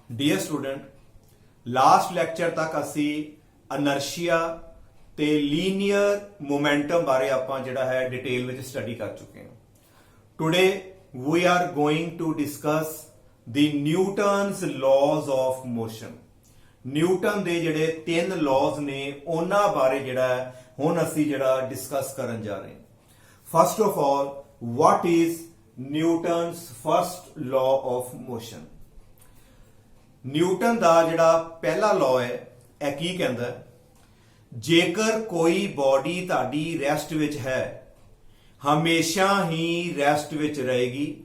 Dear student, last lecture ਤੱਕ ਅਸੀਂ ਇਨਰਸ਼ੀਆ ਤੇ ਲੀਨੀਅਰ ਮੋਮੈਂਟਮ ਬਾਰੇ ਆਪਾਂ ਜਿਹੜਾ ਹੈ ਡਿਟੇਲ ਵਿੱਚ ਸਟੱਡੀ ਕਰ ਚੁੱਕੇ ਹਾਂ। Today we are going to discuss the Newton's laws of motion. Newton ਦੇ ਜਿਹੜੇ 3 ਲਾਜ਼ ਨੇ ਉਹਨਾਂ ਬਾਰੇ ਜਿਹੜਾ ਹੁਣ ਅਸੀਂ ਜਿਹੜਾ ਡਿਸਕਸ ਕਰਨ ਜਾ ਰਹੇ ਹਾਂ। First of all, what is Newton's first law of motion? Newton ਦਾ ਜਿਹੜਾ ਪਹਿਲਾ ਲਾਅ ਹੈ ਇਹ ਕੀ ਕਹਿੰਦਾ ਹੈ? ਜੇਕਰ ਕੋਈ ਬਾਡੀ ਤੁਹਾਡੀ ਰੈਸਟ ਵਿੱਚ ਹੈ, ਹਮੇਸ਼ਾ ਹੀ ਰੈਸਟ ਵਿੱਚ ਰਹੇਗੀ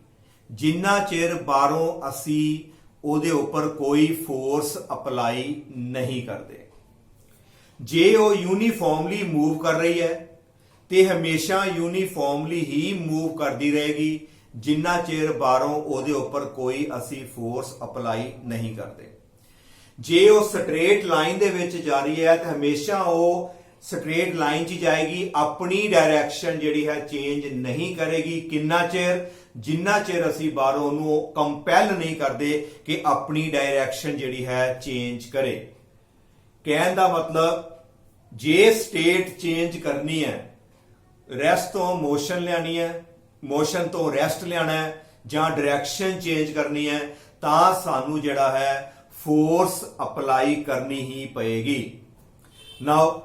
ਜਿੰਨਾ ਚਿਰ ਬਾਹਰੋਂ ਅਸੀਂ ਉਹਦੇ ਉੱਪਰ ਕੋਈ ਫੋਰਸ ਅਪਲਾਈ ਨਹੀਂ ਕਰਦੇ। ਜੇ ਉਹ ਯੂਨੀਫਾਰਮਲੀ ਮੂਵ ਕਰ ਰਹੀ ਹੈ ਤੇ ਹਮੇਸ਼ਾ ਯੂਨੀਫਾਰਮਲੀ ਹੀ ਮੂਵ ਕਰਦੀ ਰਹੇਗੀ ਜਿੰਨਾ ਚਿਰ ਬਾਹਰੋਂ ਉਹਦੇ ਉੱਪਰ ਕੋਈ ਅਸੀਂ ਫੋਰਸ ਅਪਲਾਈ ਨਹੀਂ ਕਰਦੇ। ਜੇ ਉਹ ਸਟ੍ਰੇਟ ਲਾਈਨ ਦੇ ਵਿੱਚ ਜਾ ਰਹੀ ਹੈ ਤਾਂ ਹਮੇਸ਼ਾ ਉਹ ਸਟ੍ਰੇਟ ਲਾਈਨ 'ਚ ਜਾਏਗੀ, ਆਪਣੀ ਡਾਇਰੈਕਸ਼ਨ ਜਿਹੜੀ ਹੈ ਚੇਂਜ ਨਹੀਂ ਕਰੇਗੀ। ਕਿੰਨਾ ਚਿਰ? ਜਿੰਨਾ ਚਿਰ ਅਸੀਂ ਬਾਹਰੋਂ ਉਹਨੂੰ ਕੰਪੈਲ ਨਹੀਂ ਕਰਦੇ ਕਿ ਆਪਣੀ ਡਾਇਰੈਕਸ਼ਨ ਜਿਹੜੀ ਹੈ ਚੇਂਜ ਕਰੇ। ਕਹਿਣ ਦਾ ਮਤਲਬ, ਜੇ ਸਟੇਟ ਚੇਂਜ ਕਰਨੀ ਹੈ, ਰੈਸਟ ਤੋਂ ਮੋਸ਼ਨ ਲਿਆਣੀ ਹੈ, ਮੋਸ਼ਨ ਤੋਂ ਰੈਸਟ ਲਿਆਣਾ ਹੈ, ਜਾਂ ਡਾਇਰੈਕਸ਼ਨ ਚੇਂਜ ਕਰਨੀ ਹੈ, ਤਾਂ ਸਾਨੂੰ ਜਿਹੜਾ ਹੈ ਫੋਰਸ ਅਪਲਾਈ ਕਰਨੀ ਹੀ ਪਏਗੀ। ਨਾਓ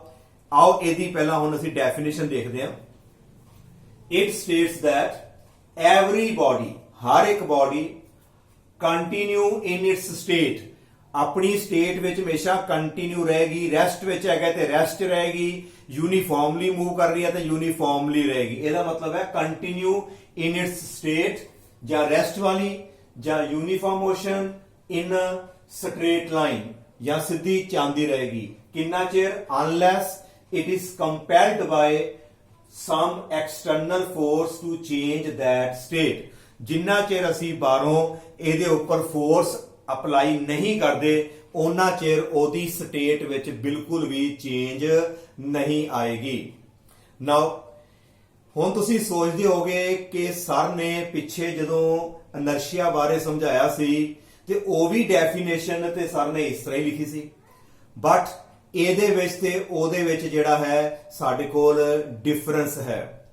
ਆਓ ਇਹਦੀ ਪਹਿਲਾਂ ਹੁਣ ਅਸੀਂ ਡੈਫੀਨੇਸ਼ਨ ਦੇਖਦੇ ਹਾਂ। It states that every body, ਹਰ ਇੱਕ body continue in its state, ਆਪਣੀ ਸਟੇਟ ਵਿੱਚ ਹਮੇਸ਼ਾ ਕੰਟੀਨਿਊ ਰਹੇਗੀ। ਰੈਸਟ ਵਿੱਚ ਹੈਗਾ ਤੇ ਰੈਸਟ ਰਹੇਗੀ, ਯੂਨੀਫਾਰਮਲੀ ਮੂਵ ਕਰ ਰਹੀ ਹੈ ਤਾਂ ਯੂਨੀਫਾਰਮਲੀ ਰਹੇਗੀ। ਇਹਦਾ ਮਤਲਬ ਹੈ ਕੰਟੀਨਿਊ ਇਨ ਇਟਸ ਸਟੇਟ, ਜਾਂ ਰੈਸਟ ਵਾਲੀ, ਜਾਂ uniform motion in straight line, ਜਾਂ ਸਿੱਧੀ ਚਾਂਦੀ ਰਹੇਗੀ। ਕਿੰਨਾ ਚਿਰ? Unless it is compelled by some external force to change that state. ਜਿੰਨਾ ਚਿਰ ਅਸੀਂ ਬਾਹਰੋਂ ਇਹਦੇ ਉੱਪਰ ਫੋਰਸ ਅਪਲਾਈ ਨਹੀਂ ਕਰਦੇ ਉਹਨਾਂ ਚਿਰ ਉਹਦੀ ਸਟੇਟ ਵਿੱਚ ਬਿਲਕੁਲ ਵੀ ਚੇਂਜ ਨਹੀਂ ਆਏਗੀ। ਨਾਓ ਹੁਣ ਤੁਸੀਂ ਸੋਚਦੇ ਹੋਗੇ ਕਿ ਸਰ ਨੇ ਪਿੱਛੇ ਜਦੋਂ ਇਨਰਸ਼ੀਆ ਬਾਰੇ ਸਮਝਾਇਆ ਸੀ ਤੇ ਉਹ ਵੀ ਡੈਫੀਨੇਸ਼ਨ ਤੇ ਸਰ ਨੇ ਇਸ ਤਰ੍ਹਾਂ ਹੀ ਲਿਖੀ ਸੀ, ਬਟ ਇਹਦੇ ਵਿੱਚ ਤੇ ਉਹਦੇ ਵਿੱਚ ਜਿਹੜਾ ਹੈ ਸਾਡੇ ਕੋਲ ਡਿਫਰੈਂਸ ਹੈ।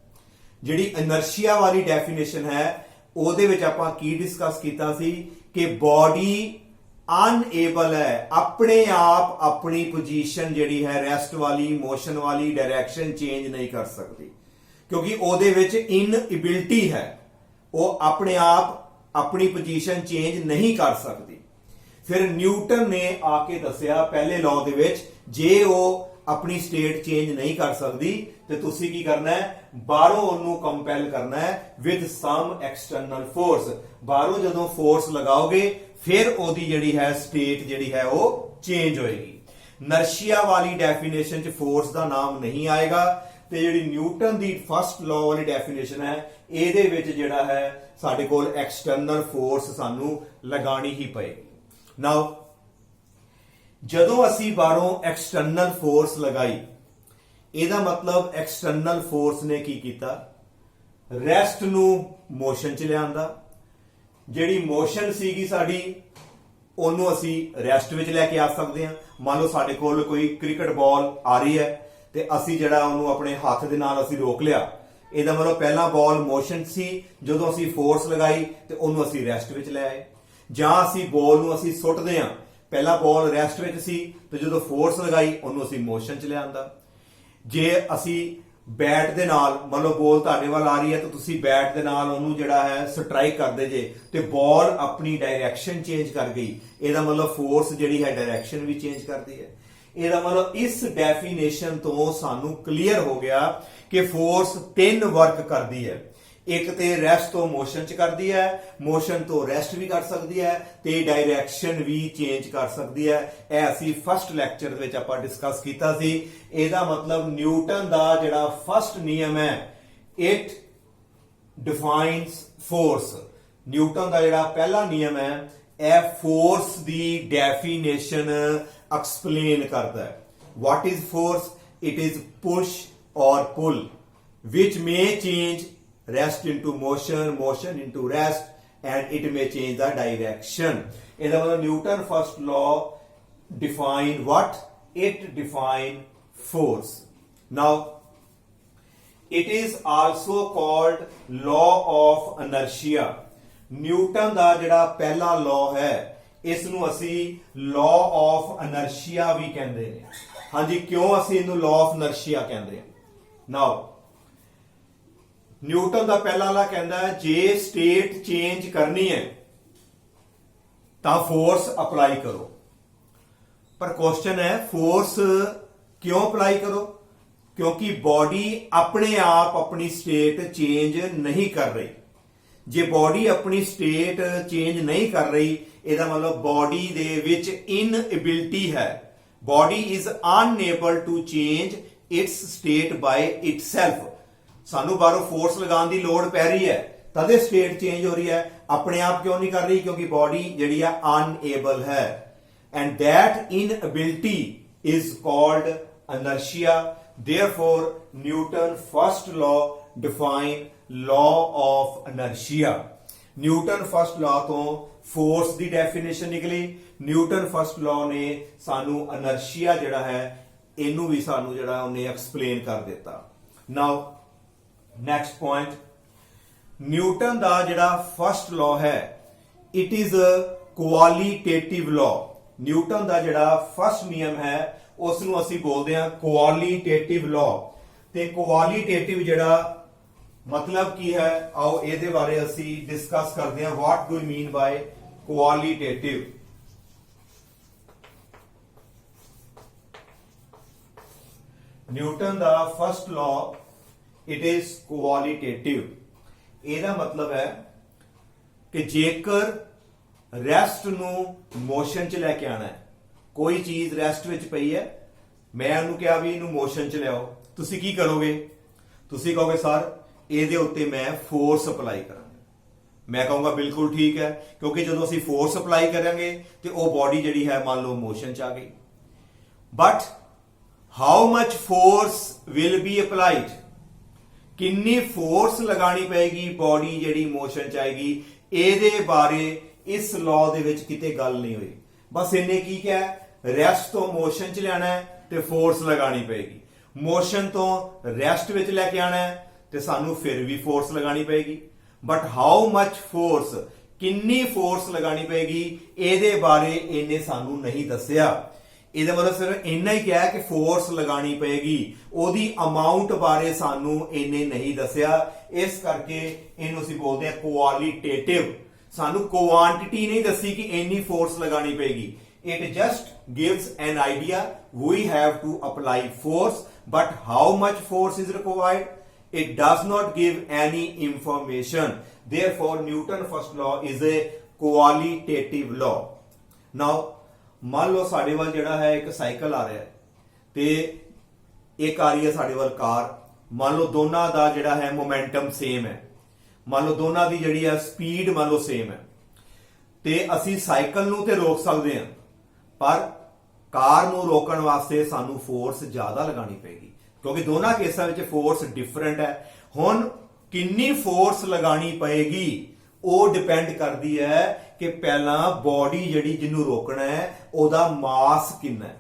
ਜਿਹੜੀ ਇਨਰਸ਼ੀਆ ਵਾਲੀ ਡੈਫੀਨੇਸ਼ਨ ਹੈ ਉਹਦੇ ਵਿੱਚ ਆਪਾਂ ਕੀ ਡਿਸਕਸ ਕੀਤਾ ਸੀ ਕਿ ਬਾਡੀ ਅਨਏਬਲ ਹੈ ਆਪਣੇ ਆਪ ਆਪਣੀ ਪੋਜੀਸ਼ਨ ਜਿਹੜੀ ਹੈ ਰੈਸਟ ਵਾਲੀ, ਮੋਸ਼ਨ ਵਾਲੀ, ਡਾਇਰੈਕਸ਼ਨ ਚੇਂਜ ਨਹੀਂ ਕਰ ਸਕਦੀ, ਕਿਉਂਕਿ ਉਹਦੇ ਵਿੱਚ ਇਨਐਬਿਲਿਟੀ ਹੈ, ਉਹ ਆਪਣੇ ਆਪ ਆਪਣੀ ਪੋਜੀਸ਼ਨ ਚੇਂਜ ਨਹੀਂ ਕਰ ਸਕਦੀ। ਫਿਰ ਨਿਊਟਨ ਨੇ ਆ ਕੇ ਦੱਸਿਆ ਪਹਿਲੇ ਲਾਅ ਦੇ ਵਿੱਚ, ਜੇ ਉਹ ਆਪਣੀ ਸਟੇਟ ਚੇਂਜ ਨਹੀਂ ਕਰ ਸਕਦੀ ਤੇ ਤੁਸੀਂ ਕੀ ਕਰਨਾ ਹੈ? ਬਾਹਰੋਂ ਉਹਨੂੰ ਕੰਪੈਲ ਕਰਨਾ ਹੈ ਵਿਦ ਸਮ ਐਕਸਟਰਨਲ ਫੋਰਸ। ਬਾਹਰੋਂ ਜਦੋਂ ਫੋਰਸ ਲਗਾਓਗੇ ਫਿਰ ਉਹਦੀ ਜਿਹੜੀ ਹੈ ਸਟੇਟ ਜਿਹੜੀ ਹੈ ਉਹ ਚੇਂਜ ਹੋਏਗੀ। ਇਨਰਸ਼ੀਆ ਵਾਲੀ ਡੈਫੀਨੇਸ਼ਨ 'ਚ ਫੋਰਸ ਦਾ ਨਾਮ ਨਹੀਂ ਆਏਗਾ, ਤੇ ਜਿਹੜੀ ਨਿਊਟਨ ਦੀ ਫਸਟ ਲਾਅ ਵਾਲੀ ਡੈਫੀਨੇਸ਼ਨ ਹੈ ਇਹਦੇ ਵਿੱਚ ਜਿਹੜਾ ਹੈ ਸਾਡੇ ਕੋਲ ਐਕਸਟਰਨਲ ਫੋਰਸ ਸਾਨੂੰ ਲਗਾਣੀ ਹੀ ਪਏਗੀ। ਨਾਓ ਜਦੋਂ ਅਸੀਂ ਬਾਹਰੋਂ ਐਕਸਟਰਨਲ ਫੋਰਸ ਲਗਾਈ, ਇਹਦਾ ਮਤਲਬ ਐਕਸਟਰਨਲ ਫੋਰਸ ਨੇ ਕੀ ਕੀਤਾ? ਰੈਸਟ ਨੂੰ ਮੋਸ਼ਨ 'ਚ ਲਿਆਂਦਾ। ਜਿਹੜੀ ਮੋਸ਼ਨ ਸੀਗੀ ਸਾਡੀ ਉਹਨੂੰ ਅਸੀਂ ਰੈਸਟ ਵਿੱਚ ਲੈ ਕੇ ਆ ਸਕਦੇ ਹਾਂ। ਮੰਨ ਲਓ ਸਾਡੇ ਕੋਲ ਕੋਈ ਕ੍ਰਿਕਟ ਬਾਲ ਆ ਰਹੀ ਹੈ ਤੇ ਅਸੀਂ ਜਿਹੜਾ ਉਹਨੂੰ ਆਪਣੇ ਹੱਥ ਦੇ ਨਾਲ ਅਸੀਂ ਰੋਕ ਲਿਆ, ਇਹਦਾ ਮਤਲਬ ਪਹਿਲਾਂ ਬਾਲ ਮੋਸ਼ਨ ਸੀ, ਜਦੋਂ ਅਸੀਂ ਫੋਰਸ ਲਗਾਈ ਤੇ ਉਹਨੂੰ ਅਸੀਂ ਰੈਸਟ ਵਿੱਚ ਲੈ ਆਏ। ਜਾਂ ਅਸੀਂ ਬਾਲ ਨੂੰ ਅਸੀਂ ਸੁੱਟਦੇ ਹਾਂ, ਪਹਿਲਾਂ ਬਾਲ ਰੈਸਟ ਵਿੱਚ ਸੀ ਤੇ ਜਦੋਂ ਫੋਰਸ ਲਗਾਈ ਉਹਨੂੰ ਅਸੀਂ ਮੋਸ਼ਨ 'ਚ ਲਿਆਂਦਾ। ਜੇ ਅਸੀਂ ਬੈਟ ਦੇ ਨਾਲ, ਮੰਨ ਲਓ ਬਾਲ ਤੁਹਾਡੇ ਵੱਲ ਆ ਰਹੀ ਹੈ ਤਾਂ ਤੁਸੀਂ ਬੈਟ ਦੇ ਨਾਲ ਉਹਨੂੰ ਜਿਹੜਾ ਹੈ ਸਟ੍ਰਾਈਕ ਕਰਦੇ ਜੇ ਤੇ ਬਾਲ ਆਪਣੀ ਡਾਇਰੈਕਸ਼ਨ ਚੇਂਜ ਕਰ ਗਈ, ਇਹਦਾ ਮਤਲਬ ਫੋਰਸ ਜਿਹੜੀ ਹੈ ਡਾਇਰੈਕਸ਼ਨ ਵੀ ਚੇਂਜ ਕਰਦੀ ਹੈ। ਇਹਦਾ ਮਤਲਬ ਇਸ ਡੈਫੀਨੇਸ਼ਨ ਤੋਂ ਸਾਨੂੰ ਕਲੀਅਰ ਹੋ ਗਿਆ ਕਿ ਫੋਰਸ 3 ਵਰਕ ਕਰਦੀ ਹੈ। ਇੱਕ ਤੇ ਰੈਸਟ ਤੋਂ ਮੋਸ਼ਨ 'ਚ ਕਰਦੀ ਹੈ, ਮੋਸ਼ਨ ਤੋਂ ਰੈਸਟ ਵੀ ਕਰ ਸਕਦੀ ਹੈ, ਤੇ ਡਾਇਰੈਕਸ਼ਨ ਵੀ ਚੇਂਜ ਕਰ ਸਕਦੀ ਹੈ। ਇਹ ਅਸੀਂ ਫਸਟ ਲੈਕਚਰ ਵਿੱਚ ਆਪਾਂ ਡਿਸਕਸ ਕੀਤਾ ਸੀ। ਇਹਦਾ ਮਤਲਬ ਨਿਊਟਨ ਦਾ ਜਿਹੜਾ ਫਸਟ ਨਿਯਮ ਹੈ, ਇਟ ਡਿਫਾਈਨਸ ਫੋਰਸ। ਨਿਊਟਨ ਦਾ ਜਿਹੜਾ ਪਹਿਲਾ ਨਿਯਮ ਹੈ ਇਹ ਫੋਰਸ ਦੀ ਡੈਫੀਨੇਸ਼ਨ ਐਕਸਪਲੇਨ ਕਰਦਾ ਹੈ। What is force? It is push or pull which may change rest into motion, motion into rest, and it may change the direction. ਇਹਦਾ ਮਤਲਬ Newton first law define what? It define force. Now it is also called law of inertia. Newton ਦਾ ਜਿਹੜਾ ਪਹਿਲਾ law ਹੈ ਇਸ ਨੂੰ ਅਸੀਂ law of inertia ਵੀ ਕਹਿੰਦੇ ਨੇ। ਹਾਂਜੀ, ਕਿਉਂ ਅਸੀਂ ਇਹਨੂੰ law of inertia ਕਹਿੰਦੇ ਹਾਂ? Now ਨਿਊਟਨ ਦਾ ਪਹਿਲਾ ਲਾ ਕਹਿੰਦਾ ਹੈ ਜੇ ਸਟੇਟ ਚੇਂਜ ਕਰਨੀ ਹੈ ਤਾਂ ਫੋਰਸ ਅਪਲਾਈ ਕਰੋ। ਪਰ ਕੁਐਸਚਨ ਹੈ ਫੋਰਸ ਕਿਉਂ ਅਪਲਾਈ ਕਰੋ? ਕਿਉਂਕਿ ਬੋਡੀ ਆਪਣੇ ਆਪ ਆਪਣੀ ਸਟੇਟ ਚੇਂਜ ਨਹੀਂ ਕਰ ਰਹੀ। ਜੇ ਬੋਡੀ ਆਪਣੀ ਸਟੇਟ ਚੇਂਜ ਨਹੀਂ ਕਰ ਰਹੀ ਇਹਦਾ ਮਤਲਬ ਬੋਡੀ ਦੇ ਵਿੱਚ ਇਨਐਬਿਲਿਟੀ ਹੈ। Body is unable to change its state by itself. ਸਾਨੂੰ ਬਾਹਰੋਂ ਫੋਰਸ ਲਗਾਉਣ ਦੀ ਲੋੜ ਪੈ ਰਹੀ ਹੈ ਤਦੇ ਸਟੇਟ ਚੇਂਜ ਹੋ ਰਹੀ ਹੈ, ਆਪਣੇ ਆਪ ਕਿਉਂ ਨਹੀਂ ਕਰ ਰਹੀ? ਕਿਉਂਕਿ ਬੋਡੀ ਜਿਹੜੀ ਆ ਅਨਏਬਲ ਹੈ। And that inability is called inertia. Therefore Newton first law define law of inertia. Newton first law ਤੋਂ force ਦੀ definition ਨਿਕਲੀ। Newton first law ਨੇ ਸਾਨੂੰ inertia ਜਿਹੜਾ ਹੈ ਇਹਨੂੰ ਵੀ ਸਾਨੂੰ ਜਿਹੜਾ ਉਹਨੇ explain ਕਰ ਦਿੱਤਾ। Now next point, Newton ਦਾ ਜਿਹੜਾ first law ਹੈ it is a qualitative law. Newton ਦਾ ਜਿਹੜਾ ਫਸਟ ਨਿਯਮ ਹੈ ਉਸ ਨੂੰ ਅਸੀਂ ਬੋਲਦੇ ਹਾਂ ਕੁਆਲੀਟੇਟਿਵ ਲਾਅ। ਤੇ ਕੁਆਲੀਟੇਟਿਵ ਜਿਹੜਾ ਮਤਲਬ ਕੀ ਹੈ ਆਓ ਇਹਦੇ ਬਾਰੇ ਅਸੀਂ ਡਿਸਕਸ ਕਰਦੇ ਹਾਂ। What do you mean by qualitative? Newton ਦਾ first law it is qualitative. ਇਹਦਾ ਮਤਲਬ ਹੈ ਕਿ ਜੇਕਰ ਰੈਸਟ ਨੂੰ ਮੋਸ਼ਨ ਚ ਲੈ ਕੇ ਆਣਾ ਹੈ, ਕੋਈ ਚੀਜ਼ ਰੈਸਟ ਵਿੱਚ ਪਈ ਹੈ, ਮੈਂ ਉਹਨੂੰ ਕਿਹਾ ਵੀ ਇਹਨੂੰ ਮੋਸ਼ਨ ਚ ਲਿਆਓ, ਤੁਸੀਂ ਕੀ ਕਰੋਗੇ? ਤੁਸੀਂ ਕਹੋਗੇ ਸਰ ਇਹਦੇ ਉੱਤੇ ਮੈਂ ਫੋਰਸ ਅਪਲਾਈ ਕਰਾਂਗਾ। ਮੈਂ ਕਹੂੰਗਾ ਬਿਲਕੁਲ ਠੀਕ ਹੈ, ਕਿਉਂਕਿ ਜਦੋਂ ਅਸੀਂ ਫੋਰਸ ਅਪਲਾਈ ਕਰਾਂਗੇ ਤੇ ਉਹ ਬੋਡੀ ਜਿਹੜੀ ਹੈ ਮੰਨ ਲਓ ਮੋਸ਼ਨ ਚ ਆ ਗਈ। But how much force will be applied? ਕਿੰਨੀ ਫੋਰਸ ਲਗਾਣੀ ਪਏਗੀ ਬੋਡੀ ਜਿਹੜੀ ਮੋਸ਼ਨ ਚ ਆਏਗੀ, ਇਹਦੇ ਬਾਰੇ ਇਸ ਲਾਅ ਦੇ ਵਿੱਚ ਕਿਤੇ ਗੱਲ ਨਹੀਂ ਹੋਈ। ਬਸ ਇਹਨੇ ਕੀ ਕਿਹਾ? ਰੈਸਟ ਤੋਂ ਮੋਸ਼ਨ ਚ ਲਿਆਣਾ ਹੈ ਤੇ ਫੋਰਸ ਲਗਾਣੀ ਪਏਗੀ, ਮੋਸ਼ਨ ਤੋਂ ਰੈਸਟ ਵਿੱਚ ਲੈ ਕੇ ਆਣਾ ਹੈ ਤੇ ਸਾਨੂੰ ਫਿਰ ਵੀ ਫੋਰਸ ਲਗਾਣੀ ਪਏਗੀ। ਬਟ ਹਾਊ ਮਚ ਫੋਰਸ, ਕਿੰਨੀ ਫੋਰਸ ਲਗਾਣੀ ਪਏਗੀ, ਇਹਦੇ ਬਾਰੇ ਇਹਨੇ ਸਾਨੂੰ ਨਹੀਂ ਦੱਸਿਆ। ਇਹਦਾ ਮਤਲਬ ਸਿਰਫ ਇੰਨਾ ਹੀ ਕਿਹਾ ਕਿ ਫੋਰਸ ਲਗਾਣੀ ਪਏਗੀ, ਉਹਦੀ ਅਮਾਉਂਟ ਬਾਰੇ ਸਾਨੂੰ ਇਹਨੇ ਨਹੀਂ ਦੱਸਿਆ। ਇਸ ਕਰਕੇ ਇਹਨੂੰ ਅਸੀਂ ਬੋਲਦੇ ਹਾਂ ਕੁਆਲੀਟੇਟਿਵ। ਸਾਨੂੰ ਕੁਆਂਟੀਟੀ ਨਹੀਂ ਦੱਸੀ ਕਿ ਇੰਨੀ ਫੋਰਸ ਲਗਾਣੀ ਪਏਗੀ। It just gives an idea we have to apply force, but how much force is required? It does not give any information. Therefore, Newton first law is a qualitative law. Now, ਮੰਨ ਲਓ ਸਾਡੇ ਵੱਲ ਜਿਹੜਾ ਹੈ ਇੱਕ cycle ਆ ਰਿਹਾ ਹੈ ਤੇ ਇੱਕ ਆ ਰਹੀ ਹੈ ਸਾਡੇ ਵੱਲ ਕਾਰ। ਮੰਨ ਲਓ ਦੋਨਾਂ ਦਾ ਜਿਹੜਾ ਹੈ ਮੋਮੈਂਟਮ ਸੇਮ ਹੈ, ਮੰਨ ਲਓ ਦੋਨਾਂ ਦੀ ਜਿਹੜੀ ਹੈ ਸਪੀਡ ਮੰਨ ਲਓ ਸੇਮ ਹੈ ਤੇ ਅਸੀਂ ਸਾਈਕਲ ਨੂੰ ਤੇ ਰੋਕ ਸਕਦੇ ਹਾਂ, ਪਰ ਕਾਰ ਨੂੰ ਰੋਕਣ ਵਾਸਤੇ ਸਾਨੂੰ ਫੋਰਸ ਜ਼ਿਆਦਾ ਲਗਾਣੀ ਪਏਗੀ ਕਿਉਂਕਿ ਦੋਨਾਂ ਕੇਸਾਂ ਵਿੱਚ ਫੋਰਸ ਡਿਫਰੈਂਟ ਹੈ। ਹੁਣ ਕਿੰਨੀ ਫੋਰਸ ਲਗਾਣੀ ਪਏਗੀ ਉਹ ਡਿਪੈਂਡ ਕਰਦੀ ਹੈ ਕਿ ਪਹਿਲਾਂ ਬੋਡੀ ਜਿਹੜੀ ਜਿਹਨੂੰ ਰੋਕਣਾ ਹੈ ਉਹਦਾ ਮਾਸ ਕਿੰਨਾ ਹੈ।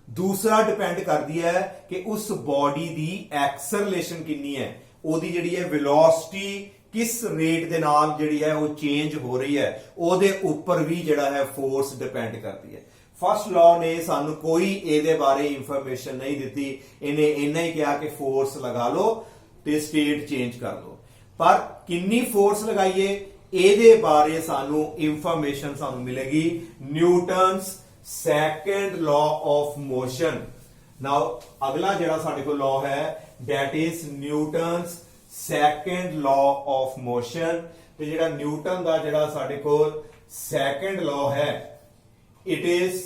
ਦੂਸਰਾ ਡਿਪੈਂਡ ਕਰਦੀ ਹੈ ਕਿ ਉਸ ਬੋਡੀ ਦੀ ਐਕਸਲਰੇਸ਼ਨ ਕਿੰਨੀ ਹੈ, ਉਹਦੀ ਜਿਹੜੀ ਹੈ ਵੈਲੋਸਿਟੀ ਕਿਸ ਰੇਟ ਦੇ ਨਾਲ ਜਿਹੜੀ ਹੈ ਉਹ ਚੇਂਜ ਹੋ ਰਹੀ ਹੈ, ਉਹਦੇ ਉੱਪਰ ਵੀ ਜਿਹੜਾ ਹੈ ਫੋਰਸ ਡਿਪੈਂਡ ਕਰਦੀ ਹੈ। ਫਸਟ ਲਾਅ ਨੇ ਸਾਨੂੰ ਕੋਈ ਇਹਦੇ ਬਾਰੇ ਇਨਫੋਰਮੇਸ਼ਨ ਨਹੀਂ ਦਿੱਤੀ, ਇਹਨੇ ਇੰਨਾ ਹੀ ਕਿਹਾ ਕਿ ਫੋਰਸ ਲਗਾ ਲਓ ਤੇ ਸਟੇਟ ਚੇਂਜ ਕਰ ਲਓ। ਪਰ ਕਿੰਨੀ ਫੋਰਸ ਲਗਾਈਏ ਇਹਦੇ ਬਾਰੇ ਸਾਨੂੰ ਇਨਫੋਰਮੇਸ਼ਨ ਸਾਨੂੰ ਮਿਲੇਗੀ Newton's second law of motion. Now ਅਗਲਾ ਜਿਹੜਾ ਸਾਡੇ ਕੋਲ ਲਾਅ ਹੈ that is Newton's second law of motion। ਤੇ ਜਿਹੜਾ ਨਿਊਟਨ ਦਾ ਜਿਹੜਾ ਸਾਡੇ ਕੋਲ ਸੈਕੰਡ ਲਾਅ ਹੈ it is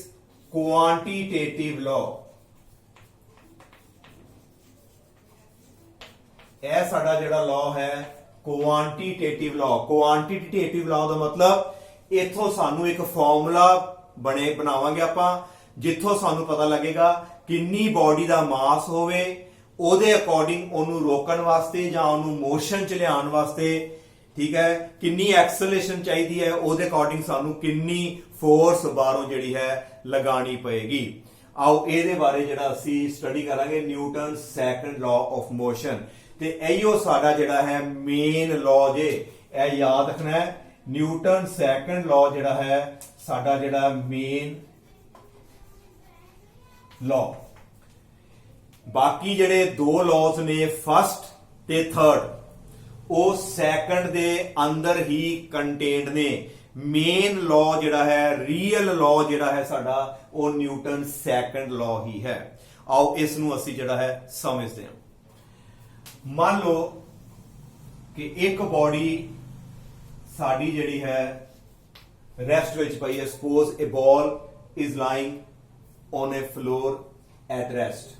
quantitative law। ਇਹ ਸਾਡਾ ਜਿਹੜਾ ਲਾਅ ਹੈ ਕੁਆਂਟੀਟੇਟਿਵ ਲਾਅ। ਕੁਆਂਟੀਟੇਟਿਵ ਲਾਅ ਦਾ ਮਤਲਬ ਇੱਥੋਂ ਸਾਨੂੰ ਇੱਕ ਫਾਰਮੂਲਾ ਬਣਾਵਾਂਗੇ ਆਪਾਂ ਜਿੱਥੋਂ ਸਾਨੂੰ ਪਤਾ ਲੱਗੇਗਾ ਕਿੰਨੀ ਬੋਡੀ ਦਾ ਮਾਸ ਹੋਵੇ, ਉਹਦੇ ਅਕੋਰਡਿੰਗ ਉਹਨੂੰ ਰੋਕਣ ਵਾਸਤੇ ਜਾਂ ਉਹਨੂੰ ਮੋਸ਼ਨ ਚ ਲਿਆਉਣ ਵਾਸਤੇ ठीक है, किन्नी एक्सेलरेशन चाहिए है ਉਹਦੇ ਅਕੋਰਡਿੰਗ ਸਾਨੂੰ ਕਿੰਨੀ ਫੋਰਸ ਬਾਹਰੋਂ ਜਿਹੜੀ ਹੈ ਲਗਾਣੀ ਪਏਗੀ। ਆਓ ਇਹਦੇ ਬਾਰੇ ਜਿਹੜਾ ਅਸੀਂ ਸਟੱਡੀ ਕਰਾਂਗੇ Newton second law of motion. ਤੇ ਇਹੋ ਸਾਡਾ ਜਿਹੜਾ ਹੈ ਮੇਨ ਲਾਅ ਜੇ ਇਹ ਯਾਦ ਰੱਖਣਾ ਹੈ। ਨਿਊਟਨ ਸੈਕੰਡ ਲਾਅ ਜਿਹੜਾ ਹੈ ਸਾਡਾ ਜਿਹੜਾ ਮੇਨ ਲਾਅ। ਬਾਕੀ ਜਿਹੜੇ ਦੋ ਲਾਅਸ ਨੇ ਫਸਟ ਤੇ ਥਰਡ ਉਹ ਸੈਕੰਡ ਦੇ ਅੰਦਰ ਹੀ ਕੰਟੇਨਡ ਨੇ। ਮੇਨ ਲਾਅ ਜਿਹੜਾ ਹੈ ਰੀਅਲ ਲਾਅ ਜਿਹੜਾ ਹੈ ਸਾਡਾ ਉਹ ਨਿਊਟਨ ਸੈਕੰਡ ਲਾਅ ਹੀ ਹੈ। ਆਓ ਇਸ ਨੂੰ ਅਸੀਂ ਜਿਹੜਾ ਹੈ ਸਮਝਦੇ ਹਾਂ। ਮੰਨ ਲਓ ਕਿ ਇੱਕ ਬੋਡੀ ਸਾਡੀ ਜਿਹੜੀ ਹੈ ਰੈਸਟ ਵਿੱਚ ਪਈ ਹੈ। Suppose a ball is lying on a floor at rest.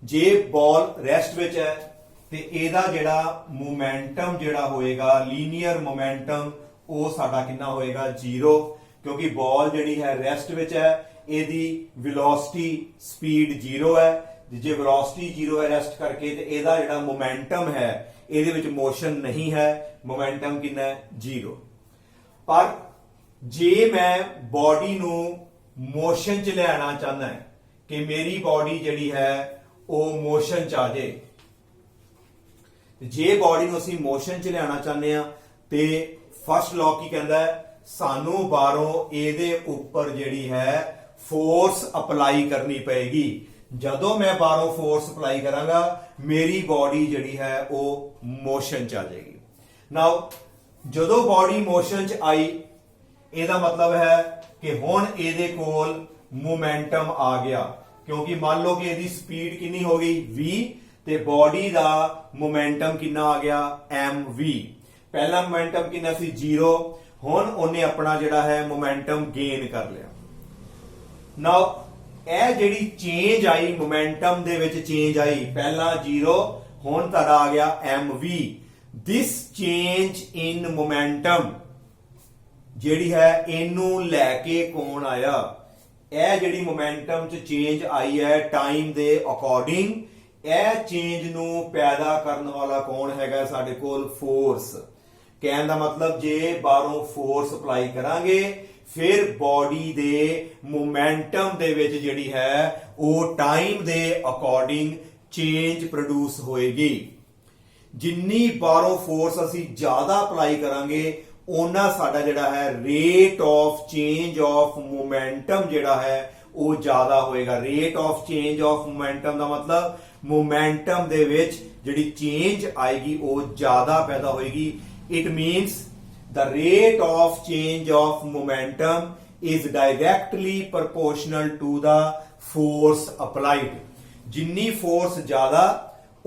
ਜੇ ਬਾਲ ਰੈਸਟ ਵਿੱਚ ਹੈ ਤੇ ਇਹਦਾ ਜਿਹੜਾ ਮੋਮੈਂਟਮ ਜਿਹੜਾ ਹੋਏਗਾ ਲੀਨੀਅਰ ਮੋਮੈਂਟਮ ਉਹ ਸਾਡਾ ਕਿੰਨਾ ਹੋਏਗਾ 0, ਕਿਉਂਕਿ ਬਾਲ ਜਿਹੜੀ ਹੈ ਰੈਸਟ ਵਿੱਚ ਹੈ। ਇਹਦੀ ਵੈਲੋਸਿਟੀ ਸਪੀਡ 0 ਹੈ। ਜੇ ਵੈਲੋਸਿਟੀ 0 ਹੈ ਰੈਸਟ ਕਰਕੇ ਤੇ ਇਹਦਾ ਜਿਹੜਾ ਮੋਮੈਂਟਮ ਹੈ ਇਹਦੇ ਵਿੱਚ ਮੋਸ਼ਨ ਨਹੀਂ ਹੈ। ਮੋਮੈਂਟਮ ਕਿੰਨਾ ਹੈ 0। ਪਰ ਜੇ ਮੈਂ ਬਾਡੀ ਨੂੰ ਮੋਸ਼ਨ 'ਚ ਲਿਆਣਾ ਚਾਹੁੰਦਾ ਕਿ ਮੇਰੀ ਬਾਡੀ ਜਿਹੜੀ ਹੈ ਉਹ ਮੋਸ਼ਨ 'ਚ ਆ ਜਾਏ। ਜੇ ਬਾਡੀ ਨੂੰ ਅਸੀਂ ਮੋਸ਼ਨ 'ਚ ਲਿਆਣਾ ਚਾਹੁੰਦੇ ਆ ਤੇ ਫਸਟ ਲਾਅ ਕੀ ਕਹਿੰਦਾ ਹੈ ਸਾਨੂੰ ਬਾਹਰੋਂ ਇਹਦੇ ਉੱਪਰ ਜਿਹੜੀ ਹੈ ਫੋਰਸ ਅਪਲਾਈ ਕਰਨੀ ਪਏਗੀ। ਜਦੋਂ ਮੈਂ ਬਾਹਰੋਂ ਫੋਰਸ ਅਪਲਾਈ ਕਰਾਂਗਾ ਮੇਰੀ ਬਾਡੀ ਜਿਹੜੀ ਹੈ ਉਹ ਮੋਸ਼ਨ 'ਚ ਆ ਜਾਏਗੀ। ਨਾਓ ਜਦੋਂ ਬਾਡੀ ਮੋਸ਼ਨ 'ਚ ਆਈ ਇਹਦਾ ਮਤਲਬ ਹੈ ਕਿ ਹੁਣ ਇਹਦੇ ਕੋਲ ਮੋਮੈਂਟਮ ਆ ਗਿਆ, ਕਿਉਂਕਿ ਮੰਨ ਲਓ ਕਿ ਇਹਦੀ ਸਪੀਡ ਕਿੰਨੀ ਹੋ ਗਈ v ਤੇ ਬਾਡੀ ਦਾ ਮੋਮੈਂਟਮ ਕਿੰਨਾ ਆ ਗਿਆ mv। ਪਹਿਲਾ ਮੋਮੈਂਟਮ ਕਿੰਨਾ ਸੀ 0, ਹੁਣ ਉਹਨੇ ਆਪਣਾ ਜਿਹੜਾ ਹੈ ਮੋਮੈਂਟਮ ਗੇਨ ਕਰ ਲਿਆ। ਨਾਓ ਇਹ ਜਿਹੜੀ ਚੇਂਜ ਆਈ ਮੋਮੈਂਟਮ ਦੇ ਵਿੱਚ ਚੇਂਜ ਆਈ, ਪਹਿਲਾ 0 ਹੁਣ ਤੁਹਾਡਾ ਆ ਗਿਆ mv। ਦਿਸ ਚੇਂਜ ਇਨ ਮੋਮੈਂਟਮ ਜਿਹੜੀ ਹੈ ਇਹਨੂੰ ਲੈ ਕੇ ਕੌਣ ਆਇਆ? ਇਹ ਜਿਹੜੀ ਮੋਮੈਂਟਮ ਚ ਚੇਂਜ ਆਈ ਹੈ ਟਾਈਮ ਦੇ ਅਕੋਰਡਿੰਗ, ਇਹ ਚੇਂਜ ਨੂੰ ਪੈਦਾ ਕਰਨ ਵਾਲਾ ਕੌਣ ਹੈਗਾ ਸਾਡੇ ਕੋਲ? ਫੋਰਸ। ਕਹਿਣ ਦਾ ਮਤਲਬ ਜੇ ਬਾਹਰੋਂ ਫੋਰਸ ਅਪਲਾਈ ਕਰਾਂਗੇ ਫਿਰ ਬਾਡੀ ਦੇ ਮੋਮੈਂਟਮ ਦੇ ਵਿੱਚ ਜਿਹੜੀ ਹੈ ਉਹ ਟਾਈਮ ਦੇ ਅਕੋਰਡਿੰਗ ਚੇਂਜ ਪ੍ਰੋਡਿਊਸ ਹੋਏਗੀ। ਜਿੰਨੀ ਬਾਹਰੋਂ ਫੋਰਸ ਅਸੀਂ ਜ਼ਿਆਦਾ ਅਪਲਾਈ ਕਰਾਂਗੇ ਉਹਨਾਂ ਸਾਡਾ ਜਿਹੜਾ ਹੈ rate of change of momentum ਜਿਹੜਾ ਹੈ ਉਹ ਜ਼ਿਆਦਾ ਹੋਏਗਾ। Rate of change of momentum ਦਾ ਮਤਲਬ ਮੋਮੈਂਟਮ ਦੇ ਵਿੱਚ ਜਿਹੜੀ ਚੇਂਜ ਆਏਗੀ ਉਹ ਜ਼ਿਆਦਾ ਪੈਦਾ ਹੋਏਗੀ। It means the rate of change of momentum is directly proportional to the force applied। ਜਿੰਨੀ ਫੋਰਸ ਜ਼ਿਆਦਾ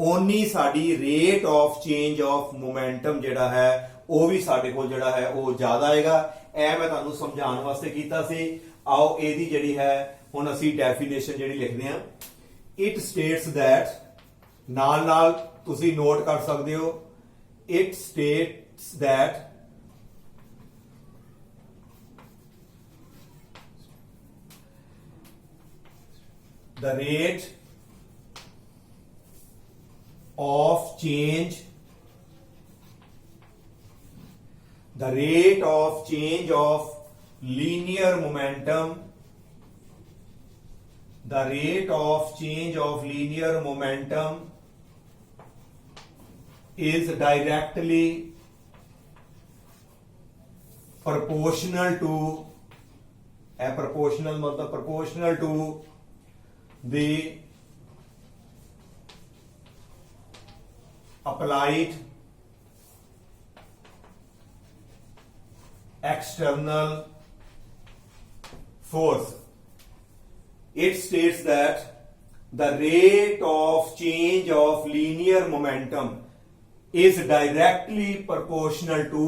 ਓਨੀ ਸਾਡੀ rate of change of momentum ਜਿਹੜਾ ਹੈ ਉਹ ਵੀ ਸਾਡੇ ਕੋਲ ਜਿਹੜਾ ਹੈ ਉਹ ਜ਼ਿਆਦਾ ਆਏਗਾ। ਇਹ ਮੈਂ ਤੁਹਾਨੂੰ ਸਮਝਾਉਣ ਵਾਸਤੇ ਕੀਤਾ ਸੀ। ਆਓ ਇਹਦੀ ਜਿਹੜੀ ਹੈ ਹੁਣ ਅਸੀਂ ਡੈਫੀਨੇਸ਼ਨ ਜਿਹੜੀ ਲਿਖਦੇ ਹਾਂ। ਇਟ ਸਟੇਟਸ that, ਨਾਲ ਨਾਲ ਤੁਸੀਂ ਨੋਟ ਕਰ ਸਕਦੇ ਹੋ, it states that the rate of change of linear momentum is directly proportional to the applied external force। It states that the rate of change of linear momentum is directly proportional to